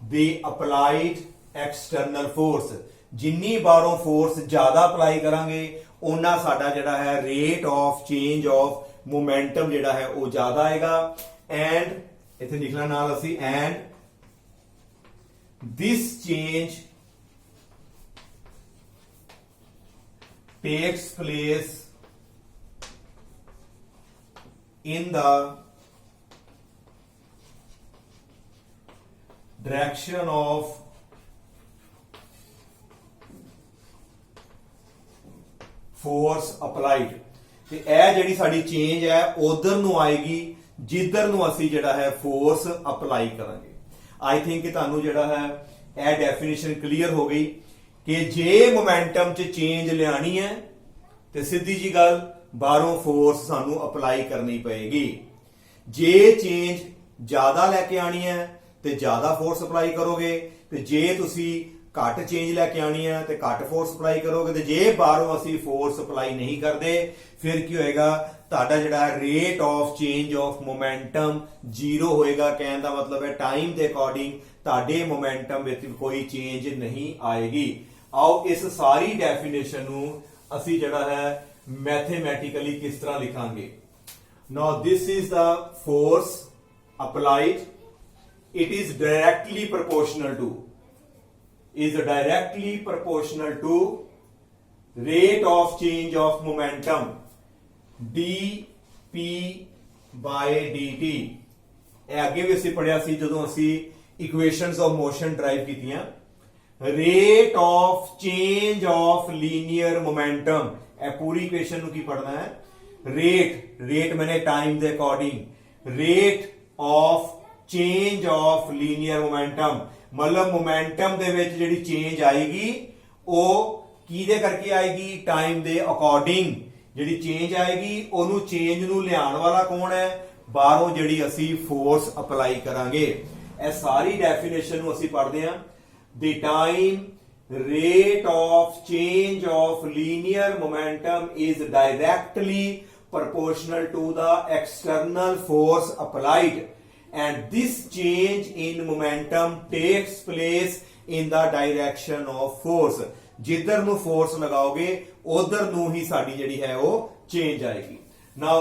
the applied external force। ਜਿੰਨੀ ਬਾਹਰੋਂ force ਜ਼ਿਆਦਾ apply ਕਰਾਂਗੇ ਉਹਨਾਂ ਸਾਡਾ ਜਿਹੜਾ ਹੈ rate of change of momentum ਜਿਹੜਾ ਹੈ ਉਹ ਜ਼ਿਆਦਾ ਆਏਗਾ। ਐਂਡ ਇੱਥੇ ਲਿਖਣਾ ਨਾਲ ਅਸੀਂ and this change takes place in the direction of force applied ਤੇ ਇਹ ਜਿਹੜੀ ਸਾਡੀ ਚੇਂਜ ਹੈ ਉਧਰ ਨੂੰ ਆਏਗੀ ਜਿੱਧਰ ਨੂੰ ਅਸੀਂ ਜਿਹੜਾ ਹੈ ਫੋਰਸ ਅਪਲਾਈ ਕਰਾਂਗੇ। ਆਈ ਥਿੰਕ ਕਿ ਤੁਹਾਨੂੰ ਜਿਹੜਾ ਹੈ ਇਹ ਡੈਫੀਨੇਸ਼ਨ ਕਲੀਅਰ ਹੋ ਗਈ ਕਿ ਜੇ ਮੋਮੈਂਟਮ 'ਚ ਚੇਂਜ ਲਿਆਣੀ ਹੈ ਤੇ ਸਿੱਧੀ ਜੀ ਗੱਲ ਬਾਹਰੋਂ ਫੋਰਸ ਸਾਨੂੰ ਅਪਲਾਈ ਕਰਨੀ ਪਏਗੀ। ਜੇ ਚੇਂਜ ਜ਼ਿਆਦਾ ਲੈ ਕੇ ਆਣੀ ਹੈ ਤੇ ਜ਼ਿਆਦਾ ਫੋਰਸ ਅਪਲਾਈ ਕਰੋਗੇ ਤੇ ਜੇ ਤੁਸੀਂ ਘੱਟ ਚੇਂਜ ਲੈ ਕੇ ਆਣੀ ਹੈ ਤੇ ਘੱਟ ਫੋਰਸ ਅਪਲਾਈ ਕਰੋਗੇ ਤੇ ਜੇ ਬਾਹਰੋਂ ਅਸੀਂ ਫੋਰਸ ਅਪਲਾਈ ਨਹੀਂ ਕਰਦੇ ਫਿਰ ਕੀ ਹੋਏਗਾ ਤੁਹਾਡਾ ਜਿਹੜਾ rate of change of momentum zero ਹੋਏਗਾ। ਕਹਿਣ ਦਾ ਮਤਲਬ ਹੈ ਟਾਈਮ ਦੇ ਅਕੋਰਡਿੰਗ ਤੁਹਾਡੇ ਮੋਮੈਂਟਮ ਵਿੱਚ ਕੋਈ ਚੇਂਜ ਨਹੀਂ ਆਏਗੀ। ਆਓ ਇਸ ਸਾਰੀ ਡੈਫੀਨੇਸ਼ਨ ਨੂੰ ਅਸੀਂ ਜਿਹੜਾ ਹੈ ਮੈਥਮੈਟਿਕਲੀ ਕਿਸ ਤਰ੍ਹਾਂ ਲਿਖਾਂਗੇ। Now this is the force applied, it is directly proportional to rate of change of momentum dp by dt। ਇਹ ਅੱਗੇ ਵੀ ਅਸੀਂ ਪੜਿਆ ਸੀ ਜਦੋਂ ਅਸੀਂ ਇਕੁਏਸ਼ਨਸ ਆਫ ਮੋਸ਼ਨ ਡਰਾਈਵ ਕੀਤੀਆਂ। Rate of change of linear momentum, ਇਹ ਪੂਰੀ ਇਕੁਏਸ਼ਨ ਨੂੰ ਕੀ ਪੜਨਾ ਹੈ? ਰੇਟ ਮੈਨੇ ਟਾਈਮ ਦੇ according rate of change of linear momentum, ਮਤਲਬ ਮੋਮੈਂਟਮ ਦੇ ਵਿੱਚ ਜਿਹੜੀ ਚੇਂਜ ਆਏਗੀ ਉਹ ਕਿਹਦੇ ਕਰਕੇ ਆਏਗੀ? ਟਾਈਮ ਦੇ ਅਕੋਰਡਿੰਗ ਜਿਹੜੀ ਚੇਂਜ ਆਏਗੀ ਉਹਨੂੰ ਚੇਂਜ ਨੂੰ ਲਿਆਉਣ ਵਾਲਾ ਕੌਣ ਹੈ? ਬਾਹਰੋਂ ਜਿਹੜੀ ਅਸੀਂ ਫੋਰਸ ਅਪਲਾਈ ਕਰਾਂਗੇ। ਇਹ ਸਾਰੀ ਡੈਫੀਨੇਸ਼ਨ ਨੂੰ ਅਸੀਂ ਪੜ੍ਹਦੇ ਹਾਂ। The time rate of change of linear momentum is directly proportional to the external force applied, and this change in momentum takes place in the direction of force। ਜਿੱਧਰ ਨੂੰ force ਲਗਾਓਗੇ ਉਧਰ ਨੂੰ ਹੀ ਸਾਡੀ ਜਿਹੜੀ ਹੈ ਉਹ ਚੇਂਜ ਆਏਗੀ। ਨਾਓ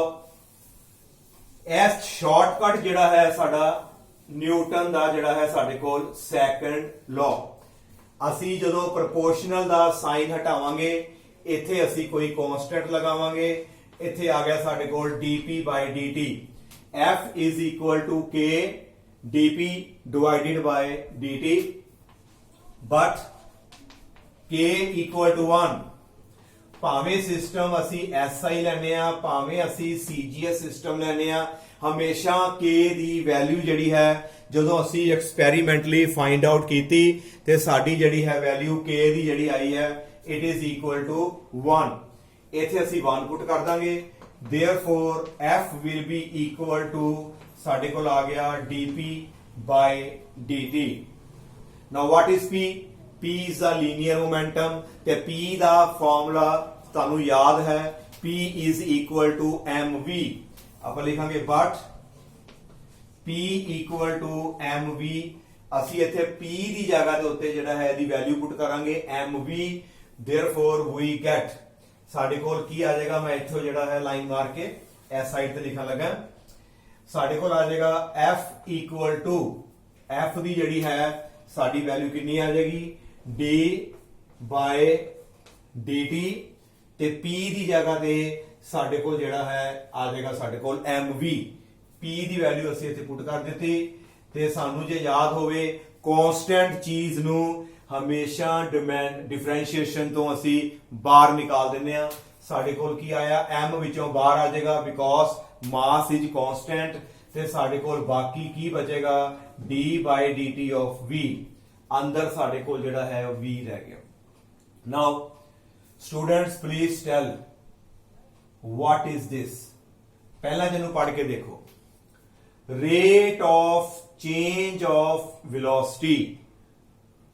ਇਸ ਸ਼ਾਰਟਕਟ ਜਿਹੜਾ ਹੈ ਸਾਡਾ ਨਿਊਟਨ ਦਾ ਜਿਹੜਾ ਹੈ ਸਾਡੇ ਕੋਲ ਸੈਕੰਡ ਲਾਅ। ਅਸੀਂ ਜਦੋਂ ਪ੍ਰੋਪੋਰਸ਼ਨਲ ਦਾ ਸਾਈਨ ਹਟਾਵਾਂਗੇ ਇੱਥੇ ਅਸੀਂ ਕੋਈ ਕਨਸਟੈਂਟ ਲਗਾਵਾਂਗੇ। ਇੱਥੇ ਆ ਗਿਆ ਸਾਡੇ ਕੋਲ dp by dt, f is equal to k dp divided by dt, but k equal to 1। ਭਾਵੇਂ ਸਿਸਟਮ ਅਸੀਂ SI ਲੈਨੇ ਆ ਭਾਵੇਂ ਅਸੀਂ CGS ਸਿਸਟਮ ਲੈਨੇ ਆ, ਹਮੇਸ਼ਾ k ਦੀ ਵੈਲਿਊ ਜਿਹੜੀ ਹੈ ਜਦੋਂ ਅਸੀਂ ਐਕਸਪੈਰੀਮੈਂਟਲੀ ਫਾਈਂਡ ਆਊਟ ਕੀਤੀ ਤੇ ਸਾਡੀ ਜਿਹੜੀ ਹੈ ਵੈਲਿਊ k ਦੀ ਜਿਹੜੀ ਆਈ ਹੈ ਇਟ ਇਜ਼ ਇਕੁਅਲ ਟੂ 1। ਇੱਥੇ ਅਸੀਂ 1 ਪੁੱਟ ਕਰ ਦਾਂਗੇ, therefore f will be equal to ਸਾਡੇ ਕੋਲ ਆ ਗਿਆ dp by dt। now what is p? p is the linear momentum ਤੇ p ਦਾ ਫਾਰਮੂਲਾ ਤੁਹਾਨੂੰ ਯਾਦ ਹੈ p is equal to mv। ਆਪਾਂ ਲਿਖਾਂਗੇ but p equal to mv। ਅਸੀਂ ਇੱਥੇ p ਦੀ ਜਗ੍ਹਾ ਦੇ ਉੱਤੇ ਜਿਹੜਾ ਹੈ ਇਹਦੀ ਵੈਲਿਊ ਪੁੱਟ ਕਰਾਂਗੇ mv, therefore we get ਸਾਡੇ ਕੋਲ ਕੀ ਆ ਜਾਏਗਾ? ਮੈਂ ਇੱਥੋਂ ਜਿਹੜਾ ਹੈ ਲਾਈਨ ਮਾਰ ਕੇ ਇਸ ਸਾਈਡ ਤੇ ਲਿਖਣ ਲੱਗਾ। ਸਾਡੇ ਕੋਲ ਆ ਜਾਏਗਾ f equal to f ਦੀ ਜਿਹੜੀ ਹੈ ਸਾਡੀ ਵੈਲਿਊ ਕਿੰਨੀ ਆ ਜਾਏਗੀ? d by dt ਤੇ p ਦੀ ਜਗ੍ਹਾ ਤੇ ਸਾਡੇ ਕੋਲ ਜਿਹੜਾ ਹੈ ਆ ਜਾਏਗਾ ਸਾਡੇ ਕੋਲ mv। p ਦੀ ਵੈਲਿਊ ਅਸੀਂ ਇੱਥੇ ਪੁੱਟ ਕਰ ਦਿੱਤੀ ਤੇ ਸਾਨੂੰ ਜੇ ਯਾਦ ਹੋਵੇ ਕਾਂਸਟੈਂਟ ਚੀਜ਼ ਨੂੰ ਹਮੇਸ਼ਾ ਡਿਫਰੈਂਸ਼ੀਏਸ਼ਨ ਤੋਂ ਅਸੀਂ ਬਾਹਰ ਨਿਕਾਲ ਦਿੰਦੇ ਆ। ਸਾਡੇ ਕੋਲ ਕੀ ਆਇਆ? m ਵਿੱਚੋਂ ਬਾਹਰ ਆ ਜਾਏਗਾ ਬਿਕੋਜ਼ ਮਾਸ ਇਜ਼ ਕਾਂਸਟੈਂਟ ਤੇ ਸਾਡੇ ਕੋਲ ਬਾਕੀ ਕੀ ਬਚੇਗਾ? d by dt of v। ਅੰਦਰ ਸਾਡੇ ਕੋਲ ਜਿਹੜਾ ਹੈ v ਰਹਿ ਗਿਆ। Now students please tell what is this? ਪਹਿਲਾਂ ਜਿਹਨੂੰ ਪੜ੍ਹ ਕੇ ਦੇਖੋ। rate of change of velocity,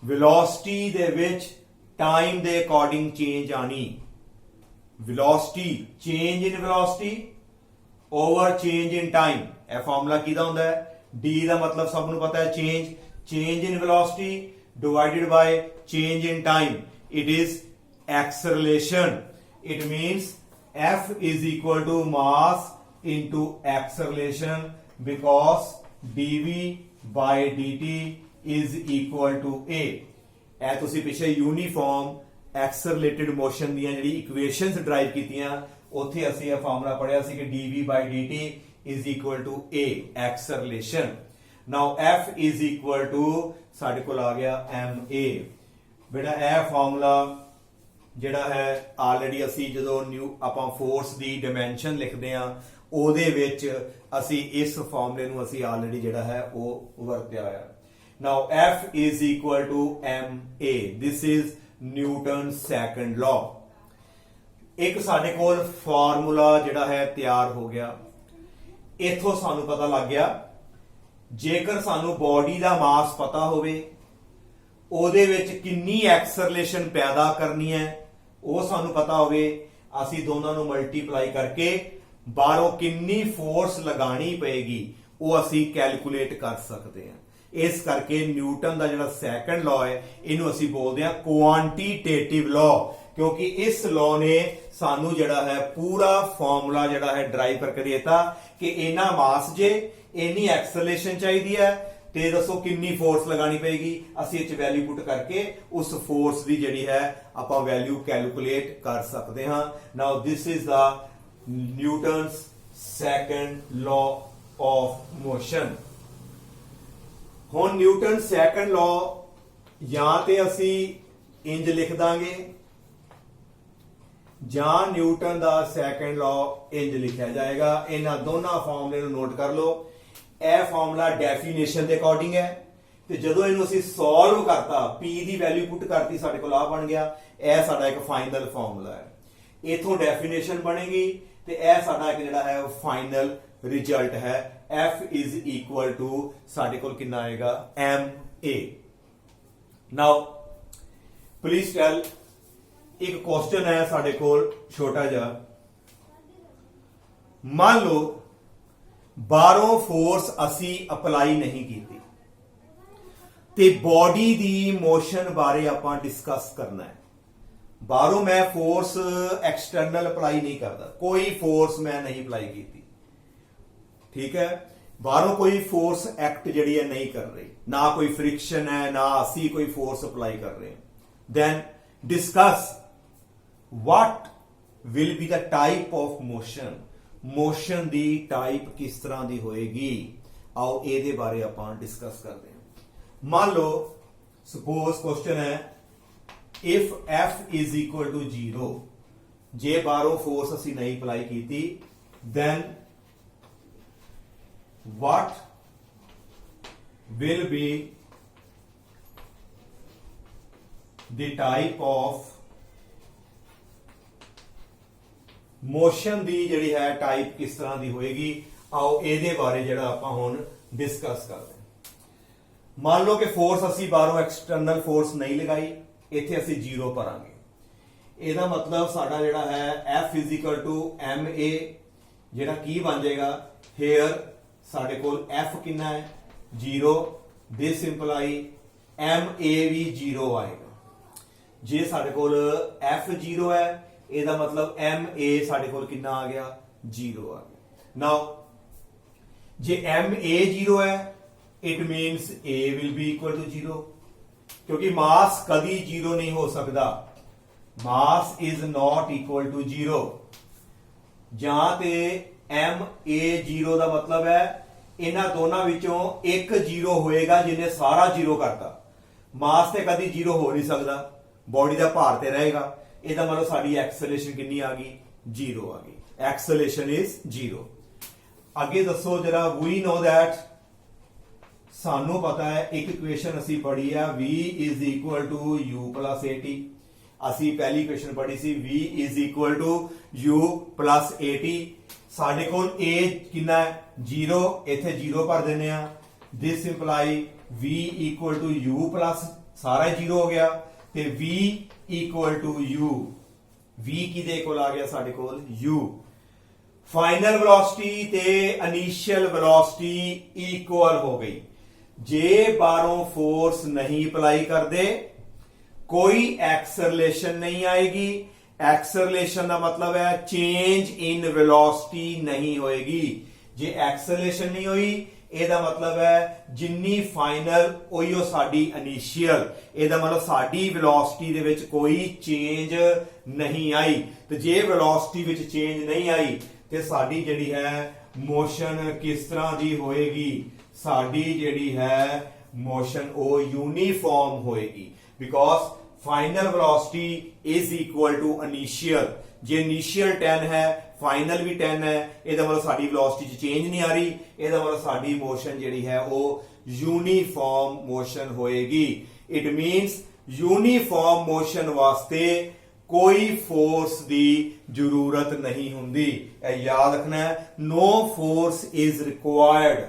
velocity ਦੇ ਵਿੱਚ time ਦੇ ਅਕੋਰਡਿੰਗ ਚੇਂਜ ਆਣੀ। velocity, change in velocity over change in time। ਇਹ ਫਾਰਮੂਲਾ ਕਿਹਦਾ ਹੁੰਦਾ ਹੈ? d ਦਾ ਮਤਲਬ ਸਭ ਨੂੰ ਪਤਾ ਹੈ change in velocity divided by change in time, it is acceleration। it means f is equal to mass into acceleration because dv by dt is equal to a। ਇਹ ਤੁਸੀਂ ਪਿੱਛੇ ਯੂਨੀਫਾਰਮ ਐਕਸਲਰੇਟਿਡ ਮੋਸ਼ਨ ਦੀਆਂ ਜਿਹੜੀ equations drive ਕੀਤੀਆਂ ਉੱਥੇ ਅਸੀਂ ਇਹ formula ਪੜਿਆ ਸੀ ਕਿ dv by dt is equal to a, acceleration। Now F is equal to ਸਾਡੇ ਕੋਲ ਆ ਗਿਆ ma। ਬੇਟਾ ਇਹ ਫਾਰਮੂਲਾ ਜਿਹੜਾ ਹੈ ਆਲਰੇਡੀ ਅਸੀਂ ਜਦੋਂ ਆਪਾਂ ਫੋਰਸ ਦੀ ਡਾਇਮੈਂਸ਼ਨ ਲਿਖਦੇ ਆ ਉਹਦੇ ਵਿੱਚ ਅਸੀਂ ਇਸ ਫਾਰਮੂਲੇ ਨੂੰ ਅਸੀਂ ਆਲਰੇਡੀ ਜਿਹੜਾ ਹੈ ਉਹ ਵਰਤਿਆ ਹੋਇਆ। Now F is equal to ma। This is Newton second law. ਇੱਕ ਸਾਡੇ ਕੋਲ ਫਾਰਮੂਲਾ ਜਿਹੜਾ ਹੈ ਤਿਆਰ ਹੋ ਗਿਆ। ਇੱਥੋਂ ਸਾਨੂੰ ਪਤਾ ਲੱਗ ਗਿਆ ਜੇਕਰ ਸਾਨੂੰ ਬਾਡੀ ਦਾ ਮਾਸ ਪਤਾ ਹੋਵੇ ਉਹਦੇ ਵਿੱਚ ਕਿੰਨੀ ਐਕਸਲਰੇਸ਼ਨ ਪੈਦਾ ਕਰਨੀ ਹੈ ਉਹ ਸਾਨੂੰ ਪਤਾ ਹੋਵੇ, ਅਸੀਂ ਦੋਨਾਂ ਨੂੰ ਮਲਟੀਪਲਾਈ ਕਰਕੇ ਬਾਹਰੋਂ ਕਿੰਨੀ ਫੋਰਸ ਲਗਾਣੀ ਪਏਗੀ ਉਹ ਅਸੀਂ ਕੈਲਕੂਲੇਟ ਕਰ ਸਕਦੇ ਹਾਂ। ਇਸ ਕਰਕੇ ਨਿਊਟਨ ਦਾ ਜਿਹੜਾ ਸੈਕੰਡ ਲਾਅ ਹੈ ਇਹਨੂੰ ਅਸੀਂ ਬੋਲਦੇ ਹਾਂ ਕੁਆਂਟੀਟੇਟਿਵ ਲਾਅ, ਕਿਉਂਕਿ ਇਸ ਲਾਅ ਨੇ ਸਾਨੂੰ ਜਿਹੜਾ ਹੈ ਪੂਰਾ ਫਾਰਮੂਲਾ ਜਿਹੜਾ ਹੈ ਡਰਾਈਵ ਕਰਕੇ ਦਿੱਤਾ ਕਿ ਇਹਨਾਂ ਮਾਸ ਜੇ ਇੰਨੀ ਐਕਸਲਰੇਸ਼ਨ ਚਾਹੀਦੀ ਹੈ ਤੇ ਦੱਸੋ ਕਿੰਨੀ ਫੋਰਸ ਲਗਾਣੀ ਪਏਗੀ। ਅਸੀਂ ਇਹ ਚ ਵੈਲਿਊ ਪੁੱਟ ਕਰਕੇ ਉਸ ਫੋਰਸ ਦੀ ਜਿਹੜੀ ਹੈ ਆਪਾਂ ਵੈਲਿਊ ਕੈਲਕੂਲੇਟ ਕਰ ਸਕਦੇ ਹਾਂ। Now this is the Newton's second law of motion. ਹੁਣ ਨਿਊਟਨ ਸੈਕੰਡ ਲਾਅ ਜਾਂ ਤੇ ਅਸੀਂ ਇੰਜ ਲਿਖ ਦਾਂਗੇ ਜਾਂ ਨਿਊਟਨ ਦਾ ਸੈਕੰਡ ਲਾਅ ਇੰਜ ਲਿਖਿਆ ਜਾਏਗਾ। ਇਹਨਾਂ ਦੋਨਾਂ ਫਾਰਮੂਲੇ ਨੂੰ ਨੋਟ ਕਰ ਲਓ। ਇਹ ਫਾਰਮੂਲਾ ਡੈਫੀਨੇਸ਼ਨ ਦੇ ਅਕੋਰਡਿੰਗ ਹੈ ਤੇ ਜਦੋਂ ਇਹਨੂੰ ਅਸੀਂ ਸੋਲਵ ਕਰਤਾ p ਦੀ ਵੈਲਿਊ ਪੁੱਟ ਕਰਤੀ ਸਾਡੇ ਕੋਲ ਆ ਬਣ ਗਿਆ। ਇਹ ਸਾਡਾ ਇੱਕ ਫਾਈਨਲ ਫਾਰਮੂਲਾ ਹੈ। ਇਥੋਂ ਡੈਫੀਨੇਸ਼ਨ ਬਣੇਗੀ ਤੇ ਇਹ ਸਾਡਾ ਇੱਕ ਜਿਹੜਾ ਹੈ ਫਾਈਨਲ ਰਿਜ਼ਲਟ ਹੈ। F is equal to ਸਾਡੇ ਕੋਲ ਕਿੰਨਾ ਆਏਗਾ ma। ਨਾਓ ਪਲੀਜ਼ ਟੈਲ, ਇੱਕ ਕੁਐਸਚਨ ਹੈ ਸਾਡੇ ਕੋਲ ਛੋਟਾ ਜਿਹਾ। ਮੰਨ ਲਓ ਬਾਹਰੋਂ ਫੋਰਸ ਅਸੀਂ ਅਪਲਾਈ ਨਹੀਂ ਕੀਤੀ ਤੇ ਬਾਡੀ ਦੀ ਮੋਸ਼ਨ ਬਾਰੇ ਆਪਾਂ ਡਿਸਕਸ ਕਰਨਾ ਹੈ। ਬਾਹਰੋਂ ਮੈਂ ਫੋਰਸ ਐਕਸਟਰਨਲ ਅਪਲਾਈ ਨਹੀਂ ਕਰਦਾ, ਕੋਈ ਫੋਰਸ ਮੈਂ ਨਹੀਂ ਅਪਲਾਈ ਕੀਤੀ, ਠੀਕ ਹੈ। ਬਾਹਰੋਂ ਕੋਈ ਫੋਰਸ ਐਕਟ ਜਿਹੜੀ ਹੈ ਨਹੀਂ ਕਰ ਰਹੀ, ਨਾ ਕੋਈ ਫ੍ਰਿਕਸ਼ਨ ਹੈ ਨਾ ਅਸੀਂ ਕੋਈ ਫੋਰਸ ਅਪਲਾਈ ਕਰ ਰਹੇ। Then discuss what will be the type of motion, motion ਦੀ ਟਾਈਪ ਕਿਸ ਤਰ੍ਹਾਂ ਦੀ ਹੋਏਗੀ, ਆਓ ਇਹਦੇ ਬਾਰੇ ਆਪਾਂ ਡਿਸਕਸ ਕਰਦੇ ਹਾਂ। ਮੰਨ ਲਓ ਸਪੋਜ਼ ਕੁਐਸਚਨ ਹੈ if F is equal to 0, ਜੇ ਬਾਹਰੋਂ ਫੋਰਸ ਅਸੀਂ ਨਹੀਂ ਅਪਲਾਈ ਕੀਤੀ then what will be the type of motion ਦੀ ਜਿਹੜੀ ਹੈ ਟਾਈਪ ਕਿਸ ਤਰ੍ਹਾਂ ਦੀ ਹੋਏਗੀ, ਆਓ ਇਹਦੇ ਬਾਰੇ ਜਿਹੜਾ ਆਪਾਂ ਹੁਣ ਡਿਸਕਸ ਕਰਦੇ ਹਾਂ। ਮੰਨ ਲਓ ਕਿ ਫੋਰਸ ਅਸੀਂ ਬਾਹਰੋਂ ਐਕਸਟਰਨਲ ਫੋਰਸ ਨਹੀਂ ਲਗਾਈ, ਇੱਥੇ ਅਸੀਂ 0 ਭਰਾਂਗੇ। ਇਹਦਾ ਮਤਲਬ ਸਾਡਾ ਜਿਹੜਾ ਹੈ F ma ਜਿਹੜਾ ਕੀ ਬਣ ਜਾਏਗਾ ਹੇਅਰ ਸਾਡੇ ਕੋਲ F ਕਿੰਨਾ ਹੈ 0, ਦਿਸ ਇੰਪਲਾਈ ma ਵੀ 0 ਆਏਗਾ। ਜੇ ਸਾਡੇ ਕੋਲ F 0 ਹੈ ਇਹਦਾ ਮਤਲਬ ma ਸਾਡੇ ਕੋਲ ਕਿੰਨਾ ਆ ਗਿਆ 0 ਆ ਗਿਆ। ਨਾਓ ਜੇ ma 0 ਹੈ it means a will be equal to 0, ਕਿਉਂਕਿ ਮਾਸ ਕਦੀ 0 ਨਹੀਂ ਹੋ ਸਕਦਾ। ਮਾਸ is not equal to 0। ਜਾਂ ਤੇ ma 0 ਦਾ ਮਤਲਬ ਹੈ ਇਹਨਾਂ ਦੋਨਾਂ ਵਿੱਚੋਂ ਇੱਕ 0 ਹੋਏਗਾ ਜਿਹਨੇ ਸਾਰਾ 0 ਕਰਤਾ। ਮਾਸ ਤੇ ਕਦੀ 0 ਹੋ ਨਹੀਂ ਸਕਦਾ, ਬਾਡੀ ਦਾ ਭਾਰ ਤੇ ਰਹੇਗਾ। ਇਹਦਾ ਮਤਲਬ ਸਾਡੀ ਐਕਸਲਰੇਸ਼ਨ ਕਿੰਨੀ ਆ ਗਈ 0 ਆ ਗਈ। Acceleration is 0। ਅੱਗੇ ਦੱਸੋ ਜਰਾ ਵੀ ਨੋ ਦੈਟ, ਸਾਨੂੰ ਪਤਾ ਹੈ ਇੱਕ ਇਕੁਏਸ਼ਨ ਅਸੀਂ ਪੜ੍ਹੀ ਆ v is equal to u plus at। ਅਸੀਂ ਪਹਿਲੀ ਇਕੁਏਸ਼ਨ ਪੜ੍ਹੀ ਸੀ v is equal to u plus at। ਸਾਡੇ ਕੋਲ a ਕਿੰਨਾ ਹੈ 0, ਇੱਥੇ 0 ਭਰ ਦਿੰਦੇ ਆ। ਦਿਸ employee v equal to u plus ਸਾਰਾ 0 ਹੋ ਗਿਆ ਤੇ v equal to u, v ਕਿਹਦੇ ਕੋਲ ਆ ਗਿਆ ਸਾਡੇ ਕੋਲ u। ਫਾਈਨਲ ਵੈਲੋਸਿਟੀ ਤੇ ਇਨੀਸ਼ੀਅਲ ਵੈਲੋਸਿਟੀ ਇਕੁਅਲ ਹੋ ਗਈ। ਜੇ ਬਾਹਰੋਂ ਫੋਰਸ ਨਹੀਂ ਅਪਲਾਈ ਕਰਦੇ ਕੋਈ ਐਕਸਲਰੇਸ਼ਨ ਨਹੀਂ ਆਏਗੀ। ਐਕਸਲਰੇਸ਼ਨ ਦਾ ਮਤਲਬ ਹੈ ਚੇਂਜ ਇਨ ਵੈਲੋਸਿਟੀ ਨਹੀਂ ਹੋਏਗੀ। ਜੇ ਐਕਸਲਰੇਸ਼ਨ ਨਹੀਂ ਹੋਈ ਇਹਦਾ ਮਤਲਬ ਹੈ ਜਿੰਨੀ ਫਾਈਨਲ ਉਹੀਓ ਸਾਡੀ ਇਨੀਸ਼ੀਅਲ। ਇਹਦਾ ਮਤਲਬ ਸਾਡੀ ਵੈਲੋਸਿਟੀ ਦੇ ਵਿੱਚ ਕੋਈ ਚੇਂਜ ਨਹੀਂ ਆਈ। ਤੇ ਜੇ ਵੈਲੋਸਿਟੀ ਵਿੱਚ ਚੇਂਜ ਨਹੀਂ ਆਈ ਤੇ ਸਾਡੀ ਜਿਹੜੀ ਹੈ ਮੋਸ਼ਨ ਕਿਸ ਤਰ੍ਹਾਂ ਦੀ ਹੋਏਗੀ, ਸਾਡੀ ਜਿਹੜੀ ਹੈ ਮੋਸ਼ਨ ਉਹ ਯੂਨੀਫਾਰਮ ਹੋਏਗੀ because final velocity is equal to initial. ਜੇ ਇਨੀਸ਼ੀਅਲ 10 ਹੈ ਫਾਈਨਲ ਵੀ 10 ਹੈ, ਇਹਦਾ ਮਤਲਬ ਸਾਡੀ ਵੈਲੋਸਿਟੀ 'ਚ ਚੇਂਜ ਨਹੀਂ ਆ ਰਹੀ, ਇਹਦਾ ਮਤਲਬ ਸਾਡੀ ਮੋਸ਼ਨ ਜਿਹੜੀ ਹੈ ਉਹ ਯੂਨੀਫਾਰਮ ਮੋਸ਼ਨ ਹੋਏਗੀ। ਇਟ ਮੀਨਸ ਯੂਨੀਫਾਰਮ ਮੋਸ਼ਨ ਵਾਸਤੇ ਕੋਈ ਫੋਰਸ ਦੀ ਜ਼ਰੂਰਤ ਨਹੀਂ ਹੁੰਦੀ। ਇਹ ਯਾਦ ਰੱਖਣਾ ਹੈ, no force is required,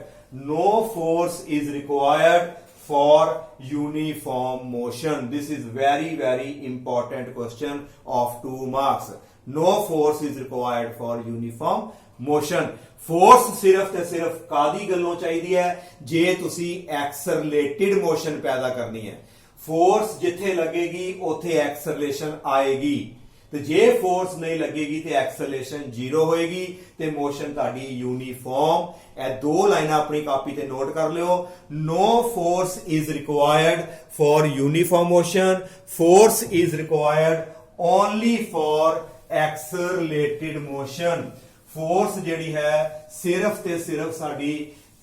no force is required for uniform motion. This is very important question of 2 marks. No force is required for uniform motion. Force ਸਿਰਫ ਤੇ ਸਿਰਫ ਕਾਦੀ ਗੱਲੋਂ ਚਾਹੀਦੀ ਹੈ, ਜੇ ਤੁਸੀਂ ਐਕਸਲਰੇਟਿਡ ਮੋਸ਼ਨ ਪੈਦਾ ਕਰਨੀ ਹੈ। ਫੋਰਸ ਜਿੱਥੇ ਲੱਗੇਗੀ ਉੱਥੇ ਐਕਸਲਰੇਸ਼ਨ ਆਏਗੀ, ਤੇ ਜੇ ਫੋਰਸ ਨਹੀਂ ਲੱਗੇਗੀ ਤੇ ਐਕਸਲਰੇਸ਼ਨ ਜ਼ੀਰੋ ਹੋਏਗੀ ਤੇ ਮੋਸ਼ਨ ਤੁਹਾਡੀ ਯੂਨੀਫਾਰਮ। ਇਹ 2 ਲਾਈਨਾਂ ਆਪਣੀ ਕਾਪੀ ਤੇ ਨੋਟ ਕਰ ਲਿਓ। No force is required for uniform motion. Force is required only for accelerated motion. Force ਜਿਹੜੀ ਹੈ ਸਿਰਫ ਤੇ ਸਿਰਫ ਸਾਡੀ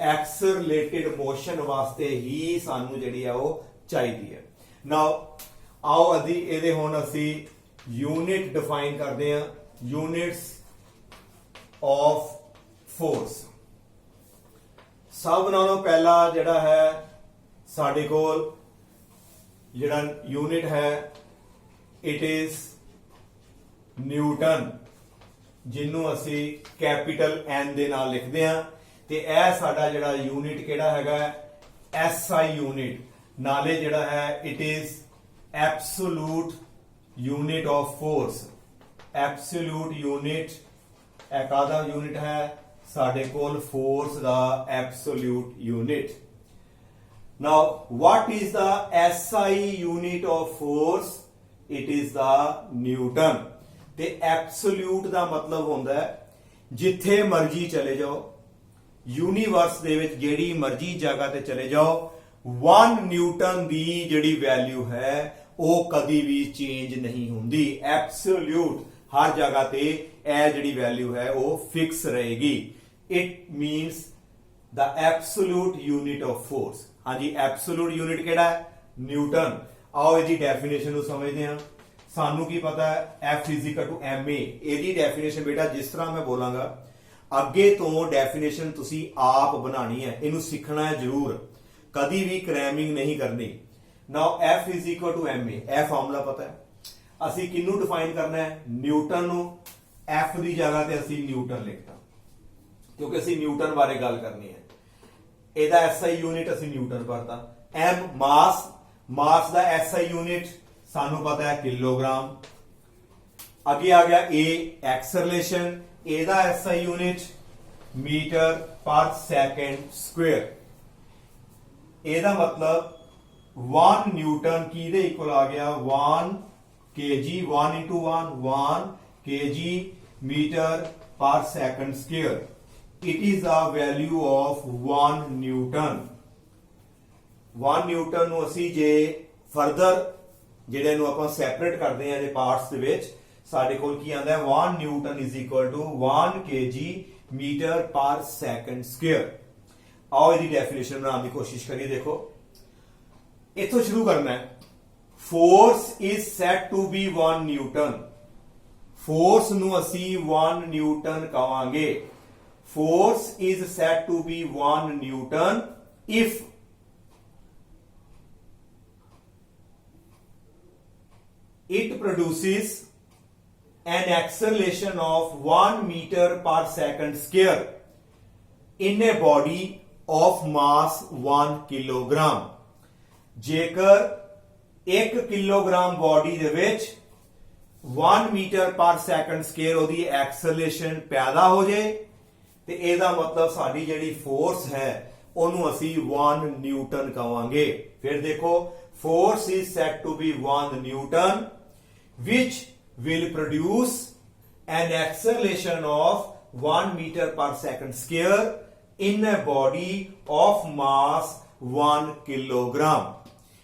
ਐਕਸਲਰੇਟਿਡ ਮੋਸ਼ਨ ਵਾਸਤੇ ਹੀ ਸਾਨੂੰ ਜਿਹੜੀ ਹੈ ਉਹ ਚਾਹੀਦੀ ਹੈ। ਨਾਓ ਆਓ ਇਹਦੇ ਹੁਣ ਅਸੀਂ ਯੂਨਿਟ ਡਿਫਾਈਨ ਕਰਦੇ ਹਾਂ, ਯੂਨਿਟਸ ਆਫ ਫੋਰਸ। ਸਭ ਨਾਲੋਂ ਪਹਿਲਾ ਜਿਹੜਾ ਹੈ ਸਾਡੇ ਕੋਲ ਜਿਹੜਾ ਯੂਨਿਟ ਹੈ ਇਟ ਇਜ਼ ਨਿਊਟਨ, ਜਿਹਨੂੰ ਅਸੀਂ ਕੈਪੀਟਲ N ਦੇ ਨਾਲ ਲਿਖਦੇ ਹਾਂ। ਤੇ ਇਹ ਸਾਡਾ ਜਿਹੜਾ ਯੂਨਿਟ ਕਿਹੜਾ ਹੈਗਾ, SI ਯੂਨਿਟ, ਨਾਲੇ ਜਿਹੜਾ ਹੈ it is absolute unit of force. Absolute unit ਇਹ ਕਾਹਦਾ ਯੂਨਿਟ ਹੈ, ਸਾਡੇ ਕੋਲ force the absolute unit. Now what is the SI unit of force? It is the Newton। ਤੇ ਐਬਸੋਲੂਟ ਦਾ ਮਤਲਬ ਹੁੰਦਾ ਹੈ ਜਿੱਥੇ ਮਰਜ਼ੀ ਚਲੇ ਜਾਓ, ਯੂਨੀਵਰਸ ਦੇ ਵਿੱਚ ਜਿਹੜੀ ਮਰਜ਼ੀ ਜਗ੍ਹਾ ਤੇ ਚਲੇ ਜਾਓ, 1 ਨਿਊਟਨ ਦੀ ਜਿਹੜੀ ਵੈਲਿਊ ਹੈ ਉਹ ਕਦੀ ਵੀ ਚੇਂਜ ਨਹੀਂ ਹੁੰਦੀ। ਐਬਸੋਲੂਟ ਹਰ ਜਗ੍ਹਾ ਤੇ ਇਹ ਜਿਹੜੀ ਵੈਲਿਊ ਹੈ ਉਹ ਫਿਕਸ ਰਹੇਗੀ। It means the absolute unit of force। ਹਾਂਜੀ, ਐਬਸੋਲੂਟ ਯੂਨਿਟ ਕਿਹੜਾ ਹੈ, ਨਿਊਟਨ। ਆਓ ਇਹਦੀ ਡੈਫੀਨੇਸ਼ਨ ਨੂੰ ਸਮਝਦੇ ਹਾਂ। ਸਾਨੂੰ ਕੀ ਪਤਾ ਹੈ, F is equal to ma। ਇਹਦੀ ਡੈਫੀਨੇਸ਼ਨ ਬੇਟਾ ਜਿਸ ਤਰ੍ਹਾਂ ਮੈਂ ਬੋਲਾਂਗਾ ਅੱਗੇ ਤੋਂ ਡੈਫੀਨੇਸ਼ਨ ਤੁਸੀਂ ਆਪ ਬਣਾਣੀ ਹੈ, ਇਹਨੂੰ ਸਿੱਖਣਾ ਹੈ ਜ਼ਰੂਰ, ਕਦੀ ਵੀ ਕ੍ਰੈਮਿੰਗ ਨਹੀਂ ਕਰਨੀ। ਨਾਓ F is equal to ma, ਇਹ ਫਾਰਮੂਲਾ ਪਤਾ ਹੈ। ਅਸੀਂ ਕਿਹਨੂੰ ਡਿਫਾਈਨ ਕਰਨਾ ਹੈ, ਨਿਊਟਨ ਨੂੰ। F ਦੀ ਜਗ੍ਹਾ ਤੇ ਅਸੀਂ ਨਿਊਟਨ ਲਿਖਤਾ ਕਿਉਂਕਿ ਅਸੀਂ ਨਿਊਟਨ ਬਾਰੇ ਗੱਲ ਕਰਨੀ ਹੈ। ਇਹਦਾ SI ਯੂਨਿਟ ਅਸੀਂ ਨਿਊਟਨ ਭਰਤਾ। M ਮਾਸ, ਮਾਸ ਦਾ SI ਯੂਨਿਟ ਸਾਨੂੰ ਪਤਾ ਹੈ ਕਿਲੋਗ੍ਰਾਮ। ਅੱਗੇ ਆ ਗਿਆ A ਐਕਸਲਰੇਸ਼ਨ, ਇਹਦਾ SI unit metre per second square. ਇਹਦਾ ਮਤਲਬ 1 ਨਿਊਟਨ ਕਿਹਦੇ ਇਕੁਅਲ ਆ ਗਿਆ, 1 kg, 1 into 1 kg metre per second square. It is the value of 1 Newton। 1 Newton ਨੂੰ ਅਸੀਂ ਜੇ ਫਰਦਰ ਜਿਹੜੇ ਨੂੰ ਆਪਾਂ ਸੈਪਰੇਟ ਕਰਦੇ ਹਾਂ ਇਹਦੇ ਪਾਰਟਸ ਦੇ ਵਿੱਚ, ਸਾਡੇ ਕੋਲ ਕੀ ਆਂਦਾ ਹੈ, 1 Newton is equal to 1 kg metre per second square. ਆਓ ਇਹਦੀ ਡੈਫੀਨੇਸ਼ਨ ਬਣਾਉਣ ਦੀ ਕੋਸ਼ਿਸ਼ ਕਰੀਏ। ਦੇਖੋ ਇੱਥੋਂ ਸ਼ੁਰੂ ਕਰਨਾ ਹੈ। Force is said to be 1 Newton. Force ਨੂੰ ਅਸੀਂ 1 ਨਿਊਟਨ ਕਹਾਂਗੇ। Force is said to be 1 Newton if it produces an acceleration of 1 meter per second square in a body of mass 1 kilogram। ਜੇਕਰ 1 ਕਿਲੋਗ੍ਰਾਮ ਬੋਡੀ ਦੇ ਵਿੱਚ 1 metre per second square ਉਹਦੀ acceleration ਪੈਦਾ ਹੋ ਜਾਏ ਤੇ ਇਹਦਾ ਮਤਲਬ ਸਾਡੀ ਜਿਹੜੀ ਫੋਰਸ ਹੈ ਉਹਨੂੰ ਅਸੀਂ 1 ਨਿਊਟਨ ਕਹਾਂਗੇ। ਫਿਰ ਦੇਖੋ, force is said to be 1 Newton which will produce an acceleration of 1 meter per second square in a body of mass 1 kilogram।